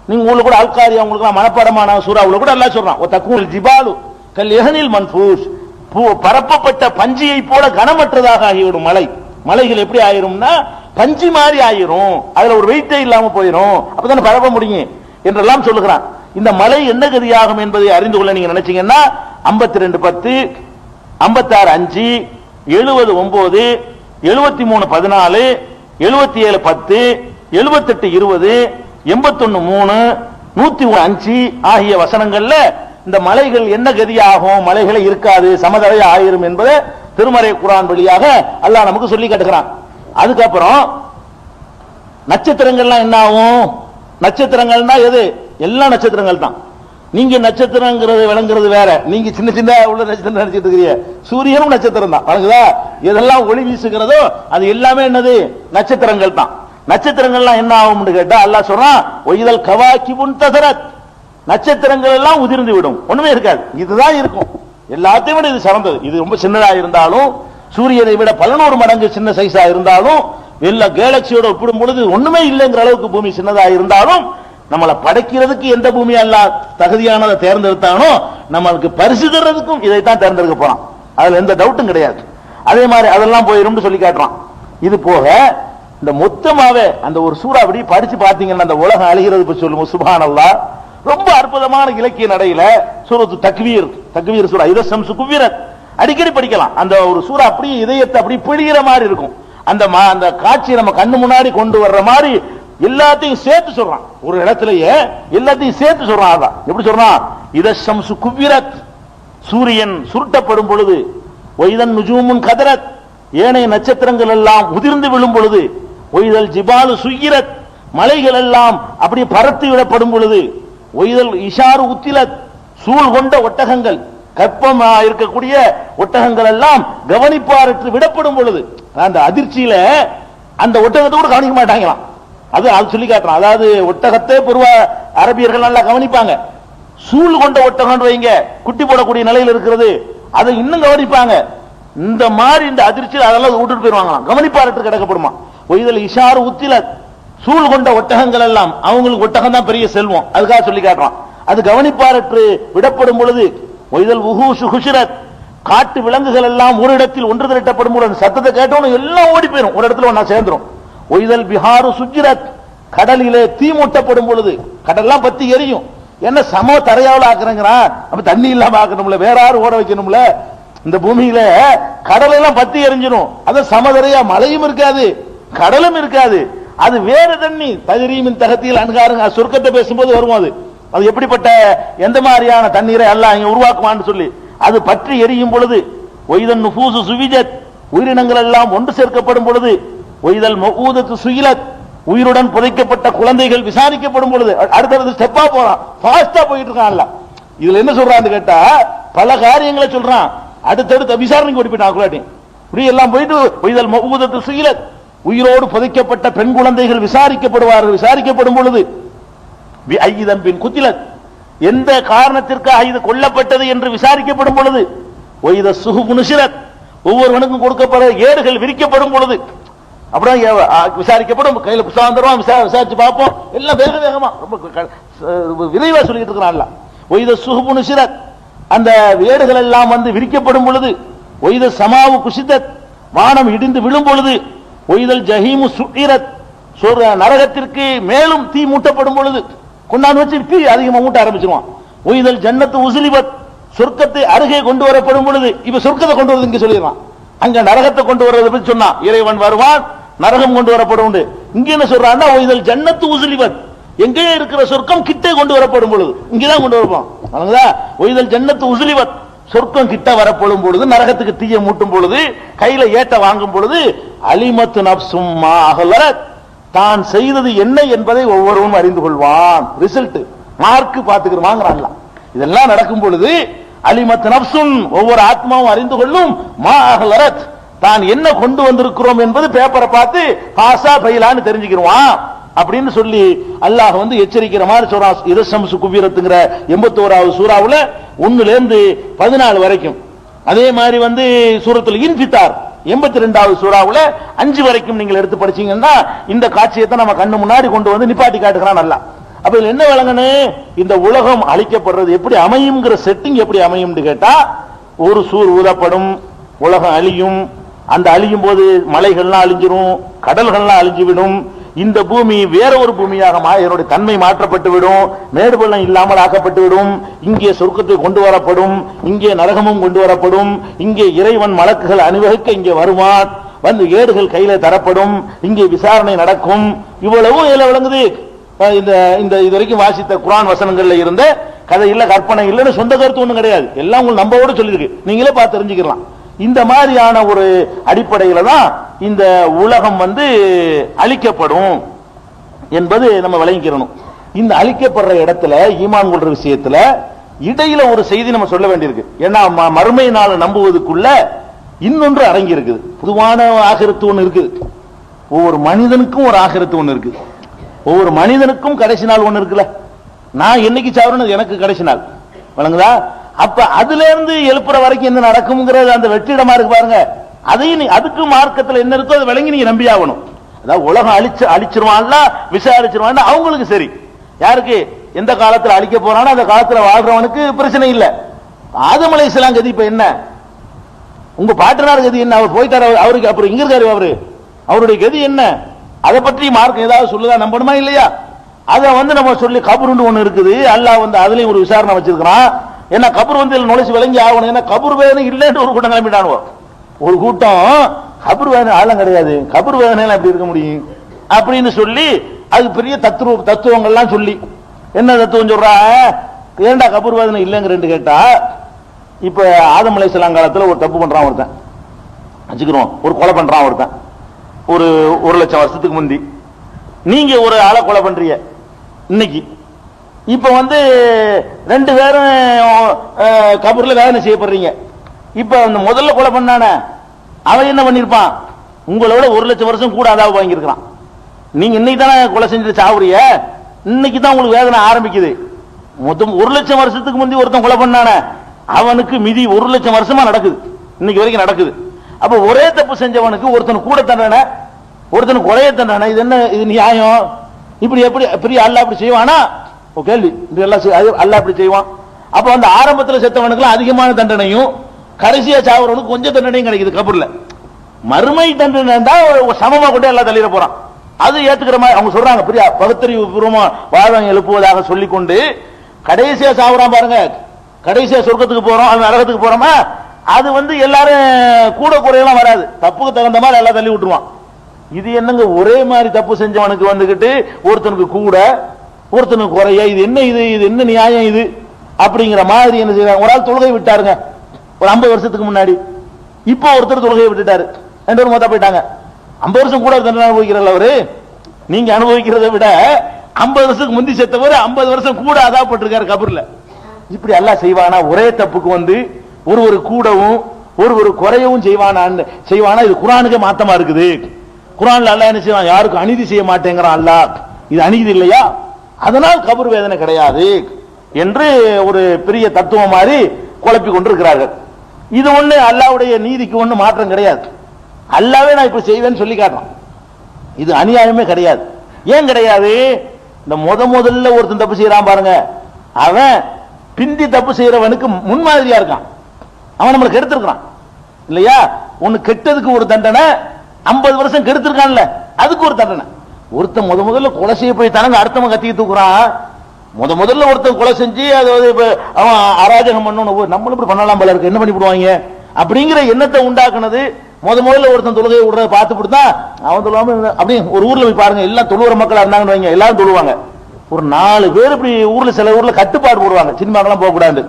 நீங்க உங்களுக்கு கூட அல்காரியா உங்களுக்கு மனப்பாடமான சூறாவுல கூட எல்லாம் சொல்றான். தக்குல் ஜிபாலு கல் யஹனில் மன்ஃபூஷ், பரப்பப்பட்ட பஞ்சியை போல கனமற்றதாக ஆகிவிடும். மலைகள் எப்படி ஆயிரும்னா பஞ்சி மாதிரி ஆயிரும், அதுல ஒரு வெயிட்டே இல்லாம போயிடும், அப்பதானே பரப்ப முடியும் என்றெல்லாம் சொல்லுகிறான். இந்த மலை என்ன கதியாகும் என்பதை அறிந்து கொள்ள நீங்க நினைச்சீங்கன்னா 52:10, 56:5, 70:9, 73:14, 77:10, 78:20, 81:3, 105 ஆகிய வசனங்கள்ல இந்த மலைகள் என்ன கதியாகும், மலைகளை இருக்காது, சமதரை ஆயிரும் என்பதை திருமறை குர்ஆன் வழியாக அல்லாஹ் நமக்கு சொல்லி காட்டுகிறான். அதுக்கப்புறம் நட்சத்திரங்கள்லாம் என்ன ஆகும்? நட்சத்திரங்கள்னா எது? எல்லா நட்சத்திரங்கள் தான். நீங்க நட்சத்திரங்கிறது விளங்குறது வேற, நீங்க சின்ன சின்ன உள்ள நட்சத்திரம் நினைச்சிட்டு இருக்கிறீங்க. சூரியனும் நட்சத்திரம் தான், வழங்குதா? எதெல்லாம் ஒளி வீசுகிறதோ அது எல்லாமே என்னது? நட்சத்திரங்கள் தான். நட்சத்திரங்கள்லாம் என்ன ஆகும் கேட்டா அல்லாஹ் சொல்றான், ஒய்தல் கவாகிபுன் தஸரத், நட்சத்திரங்கள் எல்லாம் உதிர்ந்து விடும், ஒண்ணுமே இருக்காது. இதுதான் இருக்கும், எல்லாத்தையும் விட இது சிறந்தது. இது ரொம்ப சின்னதா இருந்தாலும், சூரியனை விட 11 மடங்கு சின்ன சைஸா இருந்தாலும், எல்லா கேலக்சியோட ஒப்பிடும் பொழுது ஒண்ணுமே இல்லைங்கிற அளவுக்கு பூமி சின்னதா இருந்தாலும், நம்மளை படைக்கிறதுக்கு எந்த பூமி அல்லாஹ் தகுதியானதை தேர்ந்தெடுத்தானோ நம்மளுக்கு பரிசு தர்றதுக்கும் இதைத்தான் தேர்ந்தெடுக்க போறான். அதுல எந்த டவுட்டும் கிடையாது. அதே மாதிரி அதெல்லாம் போயிரும் சொல்லி காட்டுறான். இது போக இந்த மொத்தமாவே அந்த ஒரு சூறா அப்படி படிச்சு பாத்தீங்கன்னா அந்த உலகம் அழிகிறது பற்றி சொல்லுவோம். சுப்ஹானல்லாஹ், ரொம்ப அற்புதமான இலக்கிய நடையில சூரத்து தக்வீர் சூரா, இத ஷம்சு குவ்விரத், அடிக்கடி படிக்கலாம். அந்த ஒரு சூறா அப்படியே இதயத்தை அப்படி பிழிகிற மாதிரி இருக்கும். அந்த காட்சியை நம்ம கண்ணு முன்னாடி கொண்டு வர்ற மாதிரி எல்லாத்தையும் சேர்த்து சொல்றான். ஒரு இடத்திலேயே எல்லாத்தையும் சேர்த்து சொல்றான். அதான் எப்படி சொல்றான்? இத ஷம்சு குவ்விரத், சூரியன் சுருட்டப்படும் பொழுது, ஒய்தன் நுஜூமுன் கதரத், ஏனைய நட்சத்திரங்கள் எல்லாம் உதிர்ந்து விழும் பொழுது, ஒய்தல் ஜிபாலு சுய்யிரத், மலைகள் எல்லாம் அப்படியே பறத்து விடப்படும் பொழுது, ஒய்தல் இஷாரு உத்திலத், சூழ் கொண்ட ஒட்டகங்கள், கற்பம் இருக்கக்கூடிய ஒட்டகங்கள் எல்லாம் கவனிப்பாரற்று விடப்படும் பொழுது, அந்த அதிர்ச்சியில அந்த ஒட்டகத்தை கூட கவனிக்க மாட்டாங்களாம். அது சொல்லி காட்டுறான். அதாவது ஒட்டகத்தை பூர்வ அரபியர்கள் நல்லா கவனிப்பாங்க. சூழ் கொண்ட ஒட்டகம் வைங்க, குட்டி போடக்கூடிய நிலையில் இருக்கிறது, அதை இன்னும் கவனிப்பாங்க. இந்த மாதிரி இந்த அதிர்ச்சியில் அதெல்லாம் விட்டுட்டு போயிருவாங்களாம், கவனிப்பாரற்று கிடக்கப்படுமா. ஒய்தல் இஷாரு உத்திலத், சூழ் கொண்ட ஒட்டகங்கள் எல்லாம், அவங்களுக்கு ஒட்டகம் தான் பெரிய செல்வம், அதுக்காக சொல்லி காட்டுறான். அது கவனிப்பாரற்று விடப்படும் பொழுது, ஒய்தல் உஹூஷு ஹுஷரத், காட்டு விலங்குகள் எல்லாம் ஒரு இடத்தில் ஒன்று திரட்டப்படும் பொழுது சத்தத்தை கேட்டவனும் எல்லாம் ஓடி போயிடும், ஒரு இடத்துல ஒன்னா சேர்ந்துரும். ஒய்தல் பிஹாரு சுஜ்ரத், கடலிலே தீ மூட்டப்படும் பொழுது, கடல்லாம் பத்தி எரியும். என்ன சம தரையாவில் ஆக்குறேங்கிறான், அப்ப தண்ணி இல்லாம ஆக்கணும்ல, வேற யாரும் ஓட வைக்கணும்ல. இந்த பூமியில கடல் எல்லாம் பத்தி எரிஞ்சிடும், அது சமதரையா, மழையும் இருக்காது கடலும் இருக்காது, அது வேற தண்ணி. தஜரீமின் தகத்தியில் அன்காருங்க, சொர்க்கத்தை பேசும்போது வரும். அது எப்படிப்பட்ட எந்த மாதிரியான தண்ணீரை அல்லாஹ் இங்க உருவாக்குவான்னு சொல்லி அது பற்றி எரியும் பொழுது, ஒய்தன் நுஃபூசு சுவிஜத், உயிரினங்கள் எல்லாம் ஒன்று சேர்க்கப்படும் பொழுது, ஒய்தல் மௌஊதத்து சுயிலத், உயிருடன் புதைக்கப்பட்ட குழந்தைகள் விசாரிக்கப்படும் பொழுது, அடுத்தடுத்து ஸ்டெப்பா போறான், ஃபாஸ்டா போயிட்டு இருக்கான். இதுல என்ன சொல்றான்னு கேட்டா பல காரியங்களை சொல்றான். அடுத்தடுத்த விசாரணைக்கு ஓடி போயிட்டான். இப்படி எல்லாம் போயிட்டு ஒய்தல் மௌஊதத்து சுயிலத், உயிரோடு புதைக்கப்பட்ட பெண் குழந்தைகள் விசாரிக்கப்படுவார்கள். விசாரிக்கப்படும் பொழுது ஐதம்பின் குத்திலத், எந்த காரணத்திற்காக இது கொல்லப்பட்டது என்று விசாரிக்கப்படும் பொழுது, ஒய்த சுஹுஃபு நுஷிரத், ஒவ்வொருவனுக்கும் கொடுக்கப்பட ஏடுகள் விரிக்கப்படும் பொழுது, அப்புறம் விசாரிக்கப்படும். கையில புத்தகம் தருவான், விசாரிச்சு பார்ப்போம். எல்லாம் வேக வேகமா ரொம்ப விரைவா சொல்லிட்டு இருக்கிறான். ஒய்த சுஹுஃபு நுஷிரத், அந்த ஏடுகள் எல்லாம் விரிக்கப்படும் பொழுது, ஒய்த சமாவு குஷிதத், வானம் இடிந்து விழும் பொழுது, ஒய்தல் ஜஹீமு சுஇரத், நரகத்திற்கு மேலும் தீ மூட்டப்படும் பொழுது, கொண்டாந்து வச்சு தீ அதிகமா மூட்ட ஆரம்பிச்சிருவான். ஒய்தல் ஜன்னத்து உஸ்லிபத், சொர்க்கத்தை அருகே கொண்டு வரப்படும் பொழுது, இப்ப சொர்க்கத்தை கொண்டு வரது இங்க சொல்லிடுறான். அங்க நரகத்தை கொண்டு வரதை பற்றி சொன்னா, இறைவன் வருவான், நரகம் கொண்டு வரப்படும். இங்க என்ன சொல்றான்னா, ஒய்தல் ஜன்னத்து உஸ்லிபத், எங்கே இருக்கிற சொர்க்கம் கிட்டே கொண்டு வரப்படும் பொழுது, இங்கதான் கொண்டு வரப்போம். ஒய்தல் ஜன்னத்து உஸ்லிபத், சொர்க்கம் கிட்ட வரப்படும் பொழுது, நரகத்துக்கு தீய மூட்டும் பொழுது, கையில ஏட்ட வாங்கும் பொழுது, அலிமத்து நப்சும் மா அஹ்லரத், தான் செய்தது என்ன என்பதை ஒவ்வொருவரும் அறிந்து கொள்வான். ரிசல்ட் மார்க் பாத்துக்கிறோம். இதெல்லாம் நடக்கும் பொழுது அலிமத்து நப்சுன், ஒவ்வொரு ஆத்மாவும் அறிந்து கொள்ளும், மா அஹ்லரத், தான் என்ன கொண்டு வந்திருக்கிறோம் என்பது பேப்பரை பார்த்து பாசா பயிலான்னு தெரிஞ்சுக்கிடுவான் அப்படின்னு சொல்லி அல்லாஹ் எச்சரிக்கிற மாதிரி சொல்றான். இரசம்சு குபீரத்துங்கிற 81வது சூறாவுல 1ல இருந்து 14 வரைக்கும். அதே மாதிரி சூரத்துல் இன்ஃபித்தார் 82வது சூறாவுல 5 வரைக்கும் நீங்கள் எடுத்து படிச்சீங்கன்னா இந்த காட்சியை தான் நம்ம கண்ணு முன்னாடி கொண்டு வந்து நிப்பாட்டி காட்டுகிறான் அல்லாஹ். அப்ப இதுல என்ன விளங்கணும், இந்த உலகம் அழிக்கப்படுறது எப்படி அமையும்ங்கிற செட்டிங் எப்படி அமையும் கேட்டா, ஒரு சூர் ஊதப்படும், உலகம் அழியும். அந்த அழியும் போது மலைகள்லாம் அழிஞ்சிரும், கடல்கள்லாம் அழிஞ்சுவிடும். இந்த பூமி வேற ஒரு பூமியாக என்னுடைய தன்மை மாற்றப்பட்டு விடும், மேடு பள்ளம் இல்லாமல் ஆக்கப்பட்டு விடும். இங்கே சொர்க்கத்தை கொண்டு வரப்படும், இங்கே நரகமும் கொண்டு வரப்படும். இங்கே இறைவன் மலக்குகள் அணிவகுக்க இங்கே வருவான், ஏடுகள் கையில தரப்படும், இங்கே விசாரணை நடக்கும். இவ்வளவு இதுல விளங்குது. இந்த இதுவரைக்கும் வாசித்த குர்ஆன் வசனங்கள்ல இருந்த கதை இல்ல, கற்பனை இல்லைன்னு சொந்த கருத்து ஒண்ணும் கிடையாது. எல்லாம் உங்களுக்கு நம்பவோட சொல்லிருக்கு, நீங்களே பார்த்து தெரிஞ்சுக்கலாம். இந்த மாதிரியான ஒரு அடிப்படையில தான் இந்த உலகம் அழிக்கப்படும் என்பது நம்ம விளங்கிக்கிறணும். இந்த அழிக்கப்படுற இடத்துல ஈமான் கொள்ற விஷயத்துல இடையில ஒரு செய்தி நம்ம சொல்ல வேண்டியிருக்கு. ஏன்னா மறுமை நாள் நம்புவதற்குள்ள இன்னொன்று அடங்கி இருக்குது. பொதுவான ஆகிரத்து ஒண்ணு இருக்குது, ஒவ்வொரு மனிதனுக்கும் ஒரு ஆகிரத்து ஒண்ணு இருக்கு. ஒவ்வொரு மனிதனுக்கும் கடைசி நாள் ஒண்ணு இருக்குல்ல. நான் என்னைக்கு சாவறேன்னு எனக்கு கடைசி நாள் வழங்குதா. அப்ப அதுல இருந்து எழுப்புற வரைக்கும் என்ன நடக்கும்ங்கிறது அந்த வெற்றிடமா இருக்கு பாருங்க. அதையும் அதுக்கு மார்க்கத்தில் என்ன இருக்கோ அதை விளங்கி நீங்க நம்பி ஆகணும். அதாவது உலகம் அழிச்சிருவான்ல, விசாரிச்சிருவான் அவங்களுக்கு சரி. யாருக்கு எந்த காலத்துல அழிக்க போறானோ அந்த காலத்துல வாழ்றவனுக்கு பிரச்சனை இல்லை. ஆதம் அலைஹிஸ்ஸலாம் கதி இப்ப என்ன, உங்க பாட்டனார் கதி என்ன, அவர் போயிட்டார், அவருக்கு அப்புறம் இங்க இருக்காரு அவரு, அவருடைய கதி என்ன, அதை பற்றி மார்க்கம் ஏதாவது சொல்லுதா, நம்பணுமா இல்லையா? அதை நம்ம சொல்லி கபருன்னு ஒண்ணு இருக்குது, அல்லாஹ் அதுலயும் ஒரு விசாரணை வச்சிருக்கிறான். ஏன்னா கபர் நுழைச்சு விளங்கி ஆகணும். ஏன்னா கபர் வேதனை இல்லைன்னு ஒரு கூட்டம் கிளம்பிட்டானுவோ. ஒரு கூட்டம் கபர் வேதனை ஆழம் கிடையாது, கபர் வேதனை எப்படி இருக்க முடியும் அப்படின்னு சொல்லி அது பெரிய தத்துவங்கள்லாம் சொல்லி என்ன தத்துவம் சொல்றா, ஏண்டா கபர் வேதனை இல்லைங்கிறேன்னு கேட்டா, இப்ப ஆதம் அலைஹிஸ்ஸலாம் காலத்துல ஒரு தப்பு பண்றான் ஒருத்தன் வச்சுக்கிறோம், ஒரு கொலை பண்றான் ஒருத்தன், ஒரு 1,00,000 வருஷத்துக்கு முந்தி. நீங்க ஒரு ஆளை கொலை பண்றீங்க இன்னைக்கு. இப்ப 2 பேரும் கபூர்ல வேதனை செய்யப்படுறீங்க. இப்ப அந்த முதல்ல கொலை பண்ணான அவன் என்ன பண்ணிருப்பான், உங்களோட 1,00,000 வருஷம் கூட அதாவது வாங்கியிருக்கான். நீங்க இன்னைக்கு தானே கொலை செஞ்சுட்டு சாவுறிய, இன்னைக்கு தான் உங்களுக்கு வேதனை ஆரம்பிக்குது. மொத்தம் 1,00,000 வருஷத்துக்கு முந்தி ஒருத்தன் கொலை பண்ணான அவனுக்கு மிதி 1,00,000 வருஷமா நடக்குது, இன்னைக்கு வரைக்கும் நடக்குது. அப்ப ஒரே தப்பு செஞ்சவனுக்கு ஒருத்தன் கூட தண்டனை, ஒருத்தன் குறைய தண்டனை. இது என்ன, இது நியாயம்? இப்படி எப்படி பெரிய அல்லாஹ் அப்படி செய்வானா? கேள்வி. அல்லாஹ் அப்படி செய்வான். அப்ப ஆரம்பத்தில் செத்தவனுக்கு அதிகமான தண்டனையும் கடைசியா சாவறவனுக்கு கொஞ்சம் தண்டனையும் கிடைக்குது கபூர்ல. மறுமை தண்டனை தான் சமமா கொண்டு எல்லாம் தள்ளிட போறான். அது ஏத்துக்கிற மாதிரி அவங்க சொல்றாங்க. பெரிய பகுத்தறிவு பூர்வமா வாழ்வாங்க எழுப்புவதாக சொல்லிக் கொண்டு கடைசியா சாவுறான் பாருங்க, கடைசியா சொர்க்கத்துக்கு போறோம், அவன் நரகத்துக்கு போறோமா, அது எல்லாரும் கூட குறையெல்லாம் வராது, தப்புக்கு தகுந்த மாதிரி எல்லாம் தள்ளி விட்டுருவான். இது என்னங்க ஒரே மாதிரி தப்பு செஞ்சவனுக்கு ஒருத்தனுக்கு கூட ஒருத்தனுக்கு குறைய, இது என்ன, இது என்ன நியாயம் இது அப்படிங்கிற மாதிரி என்ன செய்யறாங்க. ஒரு ஆள் தொழுகை விட்டாருங்க ஒரு 50 வருஷத்துக்கு முன்னாடி, இப்போ ஒருத்தர் தொழுகையை விட்டுட்டாரு, 2 பேரும் மொத்தம் போயிட்டாங்க. 50 வருஷம் கூட தண்டனை அனுபவிக்கிறல்ல அவரு, நீங்க அனுபவிக்கிறத விட 50 வருஷத்துக்கு முந்தி செத்தவர் 50 வருஷம் கூட அதாப்பட்டிருக்காரு கபூர்ல. இப்படி எல்லாம் செய்வானா? ஒரே தப்புக்கு ஒரு கூடவும் ஒரு குறையவும் செய்வானா? இது குர்ஆனுக்கு மாத்தமா இருக்குது. குர்ஆன்ல அல்லாஹ் என்ன செய்வான், யாருக்கும் அநீதி செய்ய மாட்டேங்கிறான் அல்லாஹ். இது அநீதி இல்லையா? அதனால் கபர் வேதனை கிடையாது என்று ஒரு பெரிய தத்துவம் மாதிரி குழப்பி கொண்டிருக்கிறார்கள். இது ஒண்ணு அல்லாஹ்வுடைய நீதிக்கு ஒண்ணு மாற்றம் கிடையாது. அல்லாஹ்வே நான் இப்படி செய்வேன்னு சொல்லி காட்டுறான். இது அநியாயமே கிடையாது. ஏன் கிடையாது? இந்த முதல்ல ஒருத்தன் தப்பு செய்யறான் பாருங்க, அவன் பிந்தி தப்பு செய்யறவனுக்கு முன்மாதிரியா இருக்கான். அவன் நம்மளை கெடுத்திருக்கான் இல்லையா? ஒன்னு கெட்டதுக்கு ஒரு தண்டனை, 50 வருஷம் கெடுத்திருக்கான்ல அதுக்கு ஒரு தண்டனை. ஒருத்தன் முதல்ல கொலை செய்ய போய் தானங்க அடுத்தவன் கத்தி தூக்குறான். முதல்ல ஒருத்தன் கொலை செஞ்சு அதாவது அவன் அராஜகம் பண்ணணும், நம்மளும் இப்படி பண்ணலாம் போல இருக்கு, என்ன பண்ணி விடுவாங்க அப்படிங்கிற எண்ணத்தை உண்டாக்குனது. முதல்ல ஒருத்தன் தொழுகையை விடுறத பார்த்து விடுத்தா அவன் தொழுவாம. அப்படி ஒரு ஊர்ல போய் பாருங்க, எல்லாம் தொழுவுற மக்கள் இருந்தாங்கன்னு வைங்க, எல்லாரும் தொழுவாங்க. ஒரு 4 பேர் இப்படி ஊர்ல சில ஊர்ல கட்டுப்பாடு போடுவாங்க, சினிமாக்கெல்லாம் போக கூடாது,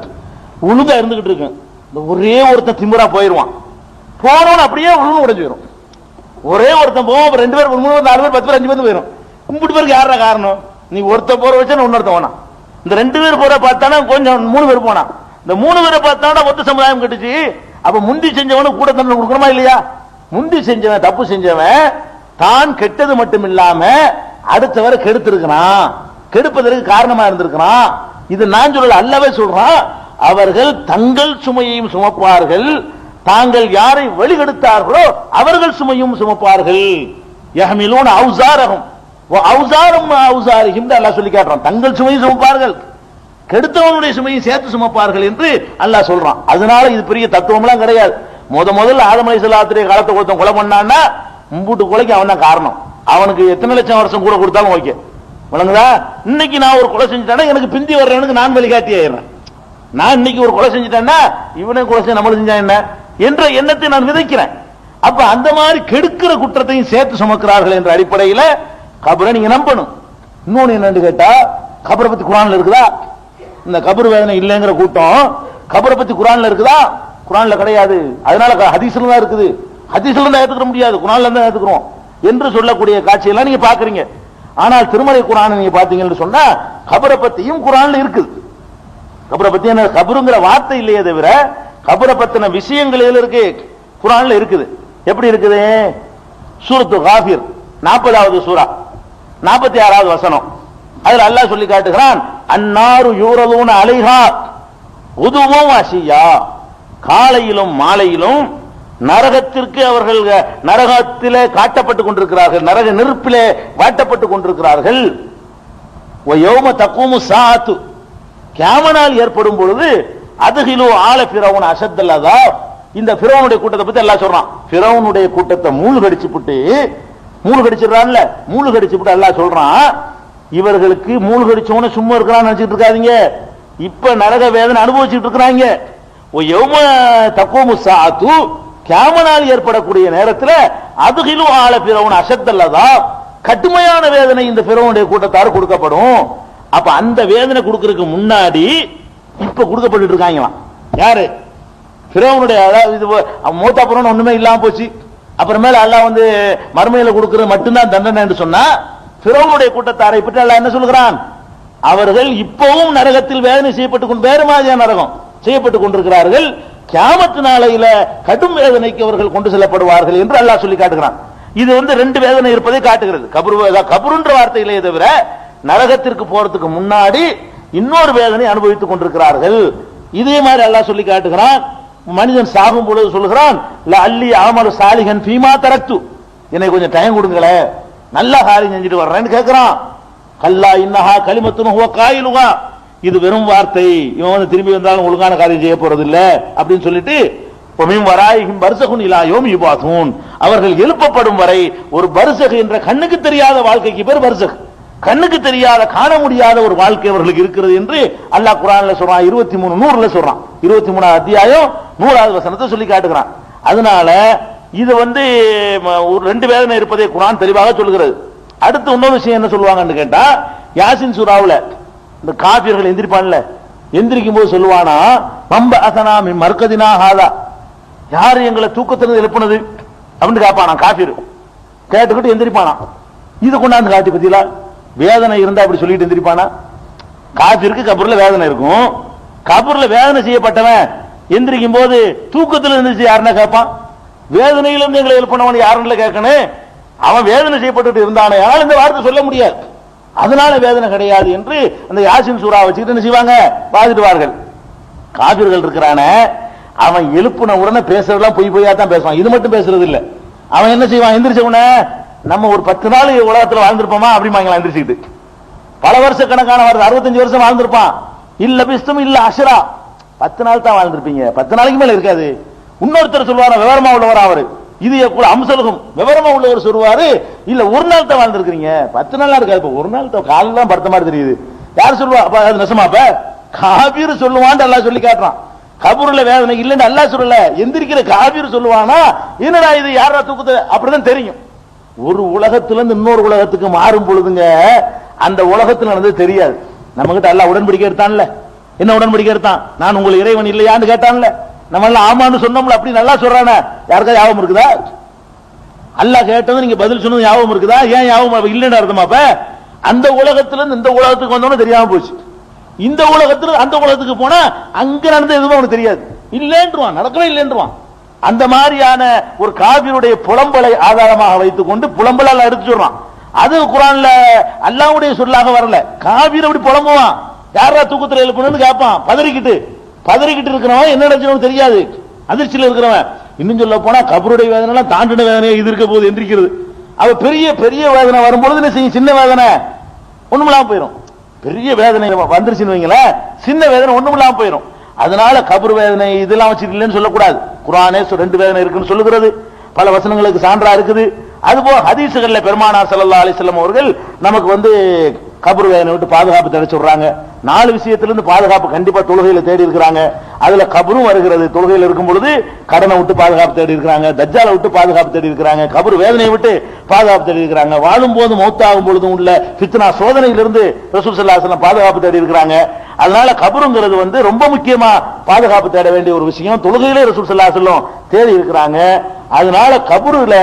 ஒழுங்கா இருந்துகிட்டு இருக்கு. ஒரே ஒருத்தன் திமிரா போயிருவான், போனவன் அப்படியே உள்ள உடைஞ்சிடும். ஒரே ஒருத்தன் போவோம், 2 பேர் 3 பேர் 4 பேர் 10 பேர் 5 பேர் போயிடும். கும்பிட்டு பேருக்கு யாரா காரணம்? நீ ஒருத்த போற வச்சா இன்னொருத்த போனா, இந்த 2 பேர் போற பார்த்தானா கொஞ்சம் 3 பேர் போனா, இந்த 3 பேரை பார்த்தானா ஒத்த சமுதாயம் கட்டுச்சு. அப்ப முந்தி செஞ்சவனுக்கு கூட தண்டனை கொடுக்கணுமா இல்லையா? முந்தி செஞ்சவன் தப்பு செஞ்சவன் தான் கெட்டது மட்டும் இல்லாம அடுத்தவரை கெடுத்திருக்கிறான், கெடுப்பதற்கு காரணமா இருந்திருக்கிறான். இது நான் சொல்லல, அல்லவே சொல்றான். அவர்கள் தங்கள் சுமையையும் சுமப்பார்கள், தாங்கள் யாரை வழிகெடுத்தார்களோ அவர்கள் சுமையும் சுமப்பார்கள். யஹ்மிலூன அவ்ஸாரஹும் வ அவ்ஸாரும் அவ்ஸாரிஹிம் அல்லாஹ் சொல்லி காட்டுறான். தங்கள் சுமையை சுமப்பார்கள், கெடுத்தவனுடைய சுமையை சேர்த்து சுமப்பார்கள் என்று அல்லாஹ் சொல்றான். அதனால இது பெரிய தத்துவம்லாம் கிடையாது. முதல்ல ஆதம் அலைஹிஸ்ஸலாத்துடைய காலத்தை ஒருத்தன் கொலை பண்ணான்னா மும்பூட்டு கொலைக்கு அவன் தான் காரணம். அவனுக்கு எத்தனை லட்சம் வருஷம் கூட கொடுத்தாலும் ஓகே, விளங்குதா? இன்னைக்கு நான் ஒரு கொலை செஞ்சுட்டேன்னா எனக்கு பிந்தி வர்றவனுக்கு நான் வழிகாட்டி ஆயிடுறேன். நான் இன்னைக்கு ஒரு கொலை செஞ்சுட்டேன்னா இவனே கொலை செஞ்சு நம்மளும் செஞ்சா என்ன என்ற எண்ணத்தை நான் விதைக்கிறேன். அப்ப அந்த மாதிரி கெடுக்கிற குற்றத்தையும் சேர்த்து சுமக்கிறார்கள் என்ற அடிப்படையில் கபரை நீங்க நம்பணும். இன்னொன்னு என்னன்னு கேட்டா, கபரை பத்தி குர்ஆன்ல இருக்குதா? இந்த கபர் வேதனை இல்லைங்கிற கூட்டம் கபரை பத்தி குர்ஆன்ல இருக்குதா? குர்ஆன்ல கிடையாது. அதனால ஹதீஸ்ல தான் இருக்குது. ஹதீஸ்ல தான் ஏத்துக்க முடியாது, குர்ஆன்ல தான் ஏத்துக்கிறோம் என்று சொல்லக்கூடிய காட்சியெல்லாம் நீங்க பாக்குறீங்க. ஆனால் திருமறை குர்ஆனை நீங்க பாத்தீங்கன்னு சொன்னா கபரை பத்தியும் குர்ஆன்ல இருக்குது. கபரை பத்தி என்ன, கபருங்கிற வார்த்தை இல்லையே தவிர கபரை பத்தின விஷயங்கள் எதுல இருக்கு? குர்ஆன்ல இருக்குது. எப்படி இருக்குது? சூரத்து காஃபிர் 40வது சூரா 46வது வசனம். அதுல அல்லாஹ் சொல்லி காட்டுகிறான், அன்னாரு யூரலூன அலைஹா உதுவும் அஷியா, காலையிலும் மாலையிலும் நரகத்திற்கு அவர்கள் நரகத்திலே காட்டப்பட்டுக் கொண்டிருக்கிறார்கள், நரக நெருப்பிலே வாட்டப்பட்டுக் கொண்டிருக்கிறார்கள். யௌம தக்கூமு ஸாஅத்து, கியாமத் நாள் ஏற்படும் பொழுது அதுகிலு ஆல ஃபிரௌன் அஷத்தல் அஸாப், இந்த ஃபிரௌனுடைய கூட்டத்தை பத்தி அல்லாஹ் சொல்றான். ஃபிரௌனுடைய கூட்டத்தை மூழ்கடிச்சிடுறான்ல, மூழ்கடிச்சுட்டு அல்லாஹ் சொல்றான், இவர்களுக்கு மூழ்கடிச்சவன சும்மா இருக்கிறான்னு நினைச்சிட்டு இருக்காதீங்க, இப்ப நரக வேதனை அனுபவிச்சுட்டு இருக்கிறாங்க. யௌம தக்கூமு ஸாஅத்து, கியாமத் நாள் ஏற்படக்கூடிய நேரத்தில் அதுகிலு ஆல ஃபிரௌன் அஷத்தல் அஸாப், கடுமையான வேதனை இந்த ஃபிரௌனுடைய கூட்டத்தார் கொடுக்கப்படும். அப்ப அந்த வேதனை கொடுக்கறதுக்கு முன்னாடி இப்ப கொடுக்கப்பட்டு இருக்காங்களாம். யாரு? ஃபிரௌனுடைய, அதாவது மூத்தா புறம்னு ஒண்ணுமே இல்லாம போச்சு, அப்புறமேல அல்லாஹ் மறுமையில கொடுக்கிறது மட்டும்தான் தண்டனை என்று சொன்னா, ஃபிரௌனுடைய கூட்டத்தாரை பற்றி அல்லாஹ் என்ன சொல்கிறான்? அவர்கள் இப்பவும் நரகத்தில் வேதனை செய்யப்பட்டு வேறு மாதிரியான நரகம் செய்யப்பட்டுக் கொண்டிருக்கிறார்கள், கியாமத் நாளையில கடும் வேதனைக்கு அவர்கள் கொண்டு செல்லப்படுவார்கள் என்று அல்லாஹ் சொல்லி காட்டுகிறான். இது 2 வேதனை இருப்பதை காட்டுகிறது. கபருன்ற வார்த்தையிலே தவிர நரகத்திற்கு போறதுக்கு முன்னாடி இன்னொரு வேதனை அனுபவித்துக் கொண்டிருக்கிறார்கள். இதே மாதிரி அல்லாஹ் சொல்லி காட்டுகிறான். மனிதன் சாகும் பொழுது சொல்லுகிறான், லஅல்லி அமலு சாலிஹன் ஃபீமா தரக்து, என்னை கொஞ்சம் டைம் கொடுங்களே, நல்ல காரியம் செஞ்சுட்டு வர்றேன்னு கேட்கிறான். கல்லா இன்னஹா கலிமத்துன் ஹுவ காயிலுஹா, இது வெறும் வார்த்தை, இவன் திரும்பி வந்தாலும் ஒழுங்கான காரியம் செய்ய போறது இல்ல அப்படின்னு சொல்லிட்டு, வராயிஹிம் பர்ஸகுன் இலா யௌமி யுபாஸூன், அவர்கள் எழுப்பப்படும் வரை ஒரு பர்ஸக் என்ற கண்ணுக்கு தெரியாத வாழ்க்கைக்கு பேர் பர்ஸக், கண்ணுக்கு தெரியாத காண முடியாத ஒரு வாழ்க்கை அவர்களுக்கு இருக்கிறது என்று அல்லாஹ் குர்ஆன்ல சொல்றான். 23:100 சொல்றான். 23 அத்தியாயம் 100வது வசனத்தை சொல்லி காட்டுகிறான். அதனால இது 2 வேதனை இருப்பதை குர்ஆன் தெளிவாக சொல்கிறது. அடுத்து இன்னொரு விஷயம் என்ன சொல்லுவாங்கன்னு கேட்டா, யாசின் சூராவுல இந்த காபிர்கள் எந்திரிப்பான்ல, எந்திரிக்கும் போது சொல்லுவானா, மம்ப அசனா மின் மர்கதினா ஹாதா, யாரு எங்களை தூக்கத்திலிருந்து எழுப்புனது அப்படின்னு கேட்பானா காபிர். கேட்டுக்கிட்டு எந்திரிப்பானா. இது கொண்டாந்து காட்டி பத்தியா வேதனை இருந்தா அப்படி சொல்லிட்டு எந்திரிப்பானா? காபிருக்கு கபூர்ல வேதனை இருக்கும். கபூர்ல வேதனை செய்யப்பட்டவன் எந்திரிக்கும் போது தூக்கத்தில் இருந்துச்சு யாருன்னா கேட்பான்? வேதனையிலிருந்து எங்களை எழுப்பினவன் யாருன்னு கேட்கணும். அவன் வேதனை செய்யப்பட்டு இருந்தானே, ஆனால் இந்த வார்த்தை சொல்ல முடியாது, அதனால வேதனை கிடையாது என்று அந்த யாசின் சூரா வச்சுக்கிட்டு என்ன செய்வாங்க? பாதிடுவார்கள். காபிர்கள் இருக்கிறான, அவன் எழுப்புன உடனே பேசுறதெல்லாம் பொய்யா தான் பேசுவான், இது மட்டும் பேசுறது இல்ல. அவன் என்ன செய்வான்? எந்திரிச்ச உடனே நம்ம ஒரு 10 நாள் உலகத்தில் வாழ்ந்திருப்போமா அப்படிமாங்களா? எந்திரிச்சுக்கிட்டு பல வருஷ கணக்கான 65 வருஷம் வாழ்ந்திருப்பான். இல்ல பிஸ்தும் இல்ல அஷரா, 10 நாள் தான் வாழ்ந்திருப்பீங்க, 10 நாளைக்கு மேல இருக்காது. இன்னொருத்தர் சொல்லுவாரு, விவரமா உள்ளவர் அவரு, இது கூட அம்சலகம் விவரமா உள்ளவர் சொல்லுவாரு, இல்ல ஒரு நாள் தான் வாழ்ந்திருக்கிறீங்க, 10 நாளா இருக்காது, இப்ப ஒரு நாள் தான் காலையில் தான் படுத்த மாதிரி தெரியுது. யார் சொல்லுவா? அப்ப அது நெசமாப்ப காபீர் சொல்லுவான்னு அல்லாஹ் சொல்லி காட்டுறான். கபூர்ல வேதனை இல்லைன்னு அல்லாஹ் சொல்லல, எந்திரிக்கிற காபீர் சொல்லுவானா, என்னடா இது யாரா தூக்கத்தை அப்படிதான் தெரியும். ஒரு உலகத்துல இருந்து இன்னொரு உலகத்துக்கு மாறும் பொழுதுங்க அந்த உலகத்துல நடந்தது தெரியாது. நம்ம கிட்ட அல்லாஹ் உடன்படிக்கை எடுத்தான்ல, என்ன உடன்படிக்கை எடுத்தான்? நான் உங்கள் இறைவன் இல்லையான்னு கேட்டான்ல, நம்ம எல்லாம் ஆமான்னு சொன்னோம்ல, அப்படி நல்லா சொல்றானே, யாருக்கா ஞாபகம் இருக்குதா? அல்லாஹ் கேட்டது நீங்க பதில் சொன்னது ஞாபகம் இருக்குதா? ஏன் ஞாபகம் இல்லைன்னு அர்த்தமா? அப்ப அந்த உலகத்துல இருந்து இந்த உலகத்துக்கு வந்தோன்னு தெரியாம போச்சு. இந்த உலகத்துல அந்த உலகத்துக்கு போனா அங்க நடந்த எதுவும் அவனுக்கு தெரியாது, இல்லைன்றுவான், நடக்கவே இல்லைன்றுவான். அந்த மாதிரியான ஒரு காபிருடைய புலம்பலை ஆதாரமாக வைத்துக் கொண்டு புலம்பலால் எடுத்து சொல்றான். அது குர்ஆன்ல அல்லாஹ்வுடைய சொல்லாக வரல. காபீர் அப்படி புலம்புவான், யாரா தூக்கத்துல எழுப்பணும்னு கேட்பான், பதறிக்கிட்டு இருக்கிறவன் என்ன நடந்துச்சு தெரியாது, அதிர்ச்சியில் இருக்கிறவன். இன்னும் சொல்ல போனா கபருடைய வேதனை எல்லாம் தாண்டின வேதனையை இது இருக்க போது எந்திரிக்கிறது. அவ பெரிய பெரிய வேதனை வரும்பொழுது என்ன செய்யும்? சின்ன வேதனை ஒண்ணுமில்லாம போயிடும். பெரிய வேதனை வந்துருச்சுன்னு வைங்களேன், சின்ன வேதனை ஒண்ணுமில்லாம போயிடும். அதனால கபர் வேதனை இதெல்லாம் வச்சுக்கலன்னு சொல்லக்கூடாது. குர்ஆனே 2 வேதனை இருக்குன்னு சொல்லுகிறது, பல வசனங்களுக்கு சான்றா இருக்குது. அதுபோல் ஹதீசுகள்ல பெருமானார் ஸல்லல்லாஹு அலைஹி வஸல்லம் அவர்கள் நமக்கு கபர் வேதனை விட்டு பாதுகாப்பு தேட சொல்றாங்க. 4 விஷயத்திலிருந்து பாதுகாப்பு கண்டிப்பா தொழுகையில தேடி இருக்கிறாங்க. அதுல கபரும் வருகிறது. தொழுகையில் இருக்கும் பொழுது கடனை விட்டு பாதுகாப்பு தேடி இருக்கிறாங்க, தஜ்ஜாலை விட்டு பாதுகாப்பு தேடி இருக்கிறாங்க, கபர் வேதனையை விட்டு பாதுகாப்பு தேடி இருக்கிறாங்க, வாழும் போது மௌத்தாகும் பொழுதும் உள்ள ஃபித்னா சோதனையிலிருந்து ரசூல் ஸல்லல்லாஹு அலைஹி வஸல்லம் பாதுகாப்பு தேடி இருக்கிறாங்க. அதனால கபருங்கிறது ரொம்ப முக்கியமா பாதுகாப்பு தேட வேண்டிய ஒரு விஷயம். தொழுகையிலே ரசூல் ஸல்லல்லாஹு அலைஹி வஸல்லம் தேடி இருக்கிறாங்க. அதனால கபருல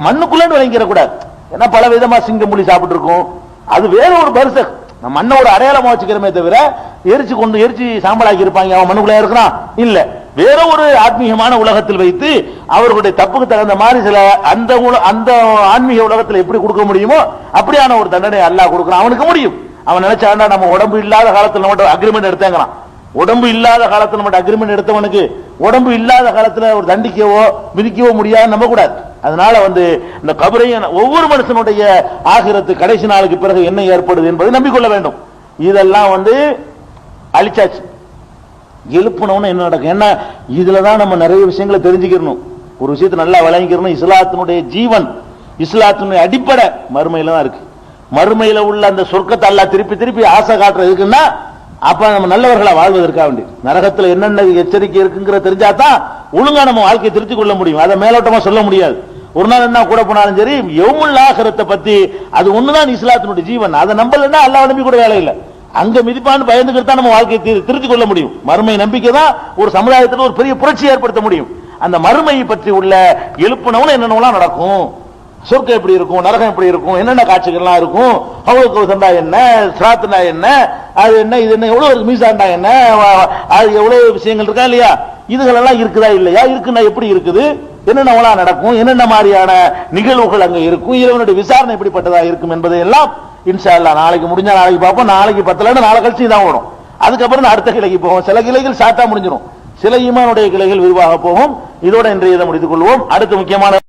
மண்ணுக்குள்ளன்னு விளங்கிட கூடாது. ஏன்னா பல விதமா சிங்கம் புலி சாப்பிட்டு இருக்கும், அது வேற ஒரு பரிசு. நம்ம மண்ணை ஒரு அடையாளமா வச்சுக்கிறோமே தவிர எரிச்சு சாம்பலாக்கி இருப்பாங்க, அவன் மண்ணுக்குள்ள இருக்கிறான் இல்ல. வேற ஒரு ஆத்மீகமான உலகத்தில் வைத்து அவர்களுடைய தப்புக்கு தகுந்த மாதிரி சில அந்த ஆன்மீக உலகத்தில் எப்படி கொடுக்க முடியுமோ அப்படியான ஒரு தண்டனை அல்லாஹ் கொடுக்கிறான். அவனுக்கு முடியும். அவன் நினைச்சாண்டா நம்ம உடம்பு இல்லாத காலத்தில் மட்டும் அக்ரிமெண்ட் எடுத்தேங்கிறான். உடம்பு இல்லாத காலத்தில் மட்டும் அக்ரிமெண்ட் எடுத்தவனுக்கு உடம்பு இல்லாத காலத்துல ஒரு தண்டிக்கவோ மிதிக்கவோ முடியாது நம்ப கூடாது. அதனால இந்த கபரை ஒவ்வொரு மனுஷனுடைய ஆகிரத்து கடைசி நாளுக்கு பிறகு என்ன ஏற்படுது என்பதை நம்பிக்கொள்ள வேண்டும். இதெல்லாம் அழிச்சாச்சு. எழுப்பணும்னு என்ன நடக்கும்? என்ன இதுலதான் நம்ம நிறைய விஷயங்களை தெரிஞ்சுக்கணும். ஒரு விஷயத்தை நல்லா விளங்கிக்கணும். இஸ்லாத்தினுடைய ஜீவன், இஸ்லாத்தினுடைய அடிப்படை மறுமையில தான் இருக்கு. மறுமையில உள்ள அந்த சொர்க்கத்தை அல்லாஹ் திருப்பி திருப்பி ஆசை காட்டுறதுக்குன்னா அப்ப நம்ம நல்லவர்களா வாழ்வதற்காக வேண்டி நரகத்துல என்னென்ன எச்சரிக்கை இருக்குங்கிற தெரிஞ்சாதான் ஒழுங்கா நம்ம வாழ்க்கையை திருத்திக் கொள்ள முடியும். அதை மேலோட்டமா சொல்ல முடியாது. ஒரு நாள் என்ன கூட போனாலும் சரி, யௌமுல் ஆகிரத்தை பத்தி அது ஒண்ணுதான் இஸ்லாத்தினுடைய ஜீவன். அதை நம்பலன்னா அல்லாஹ் நம்பி கூட வேலை இல்லை. அங்க மிதிப்பான்னு பயந்துக்கிட்டு தான் நம்ம வாழ்க்கையை திருத்திக் கொள்ள முடியும். மறுமை நம்பிக்கை தான் ஒரு சமுதாயத்தில் ஒரு பெரிய புரட்சி ஏற்படுத்த முடியும். அந்த மறுமையை பற்றி உள்ள எழுப்புனவன என்னென்னலாம் நடக்கும், சொர்க்கம் எப்படி இருக்கும், நரகம் எப்படி இருக்கும், என்னென்ன காட்சிகள்லாம் இருக்கும், அவங்களுக்கு சண்டா என்ன, சிராத்துனா என்ன, அது என்ன, இது என்ன, எவ்வளவு மீசாண்டா என்ன, அது எவ்வளவு விஷயங்கள் இருக்கா இல்லையா, இதுகளெல்லாம் இருக்குதா இல்லையா, இருக்குன்னா எப்படி இருக்குது, என்னென்னலாம் நடக்கும், என்னென்ன மாதிரியான நிகழ்வுகள் அங்க இருக்கும், இறைவனுடைய விசாரணை எப்படிப்பட்டதா இருக்கும் என்பதை எல்லாம் இன்ஷா அல்லாஹ் நாளைக்கு முடிஞ்சா நாளைக்கு பார்ப்போம். நாளைக்கு 10 நாளை கழிச்சு தான் வரும். அதுக்கப்புறம் அடுத்த கிளைக்கு போவோம். சில கிளைகள் சாட்டா முடிஞ்சிடும், சில ஈமானுடைய கிளைகள் விரிவாக போகும். இதோட இன்றைய இதை முடித்துக் கொள்வோம். அடுத்த முக்கியமான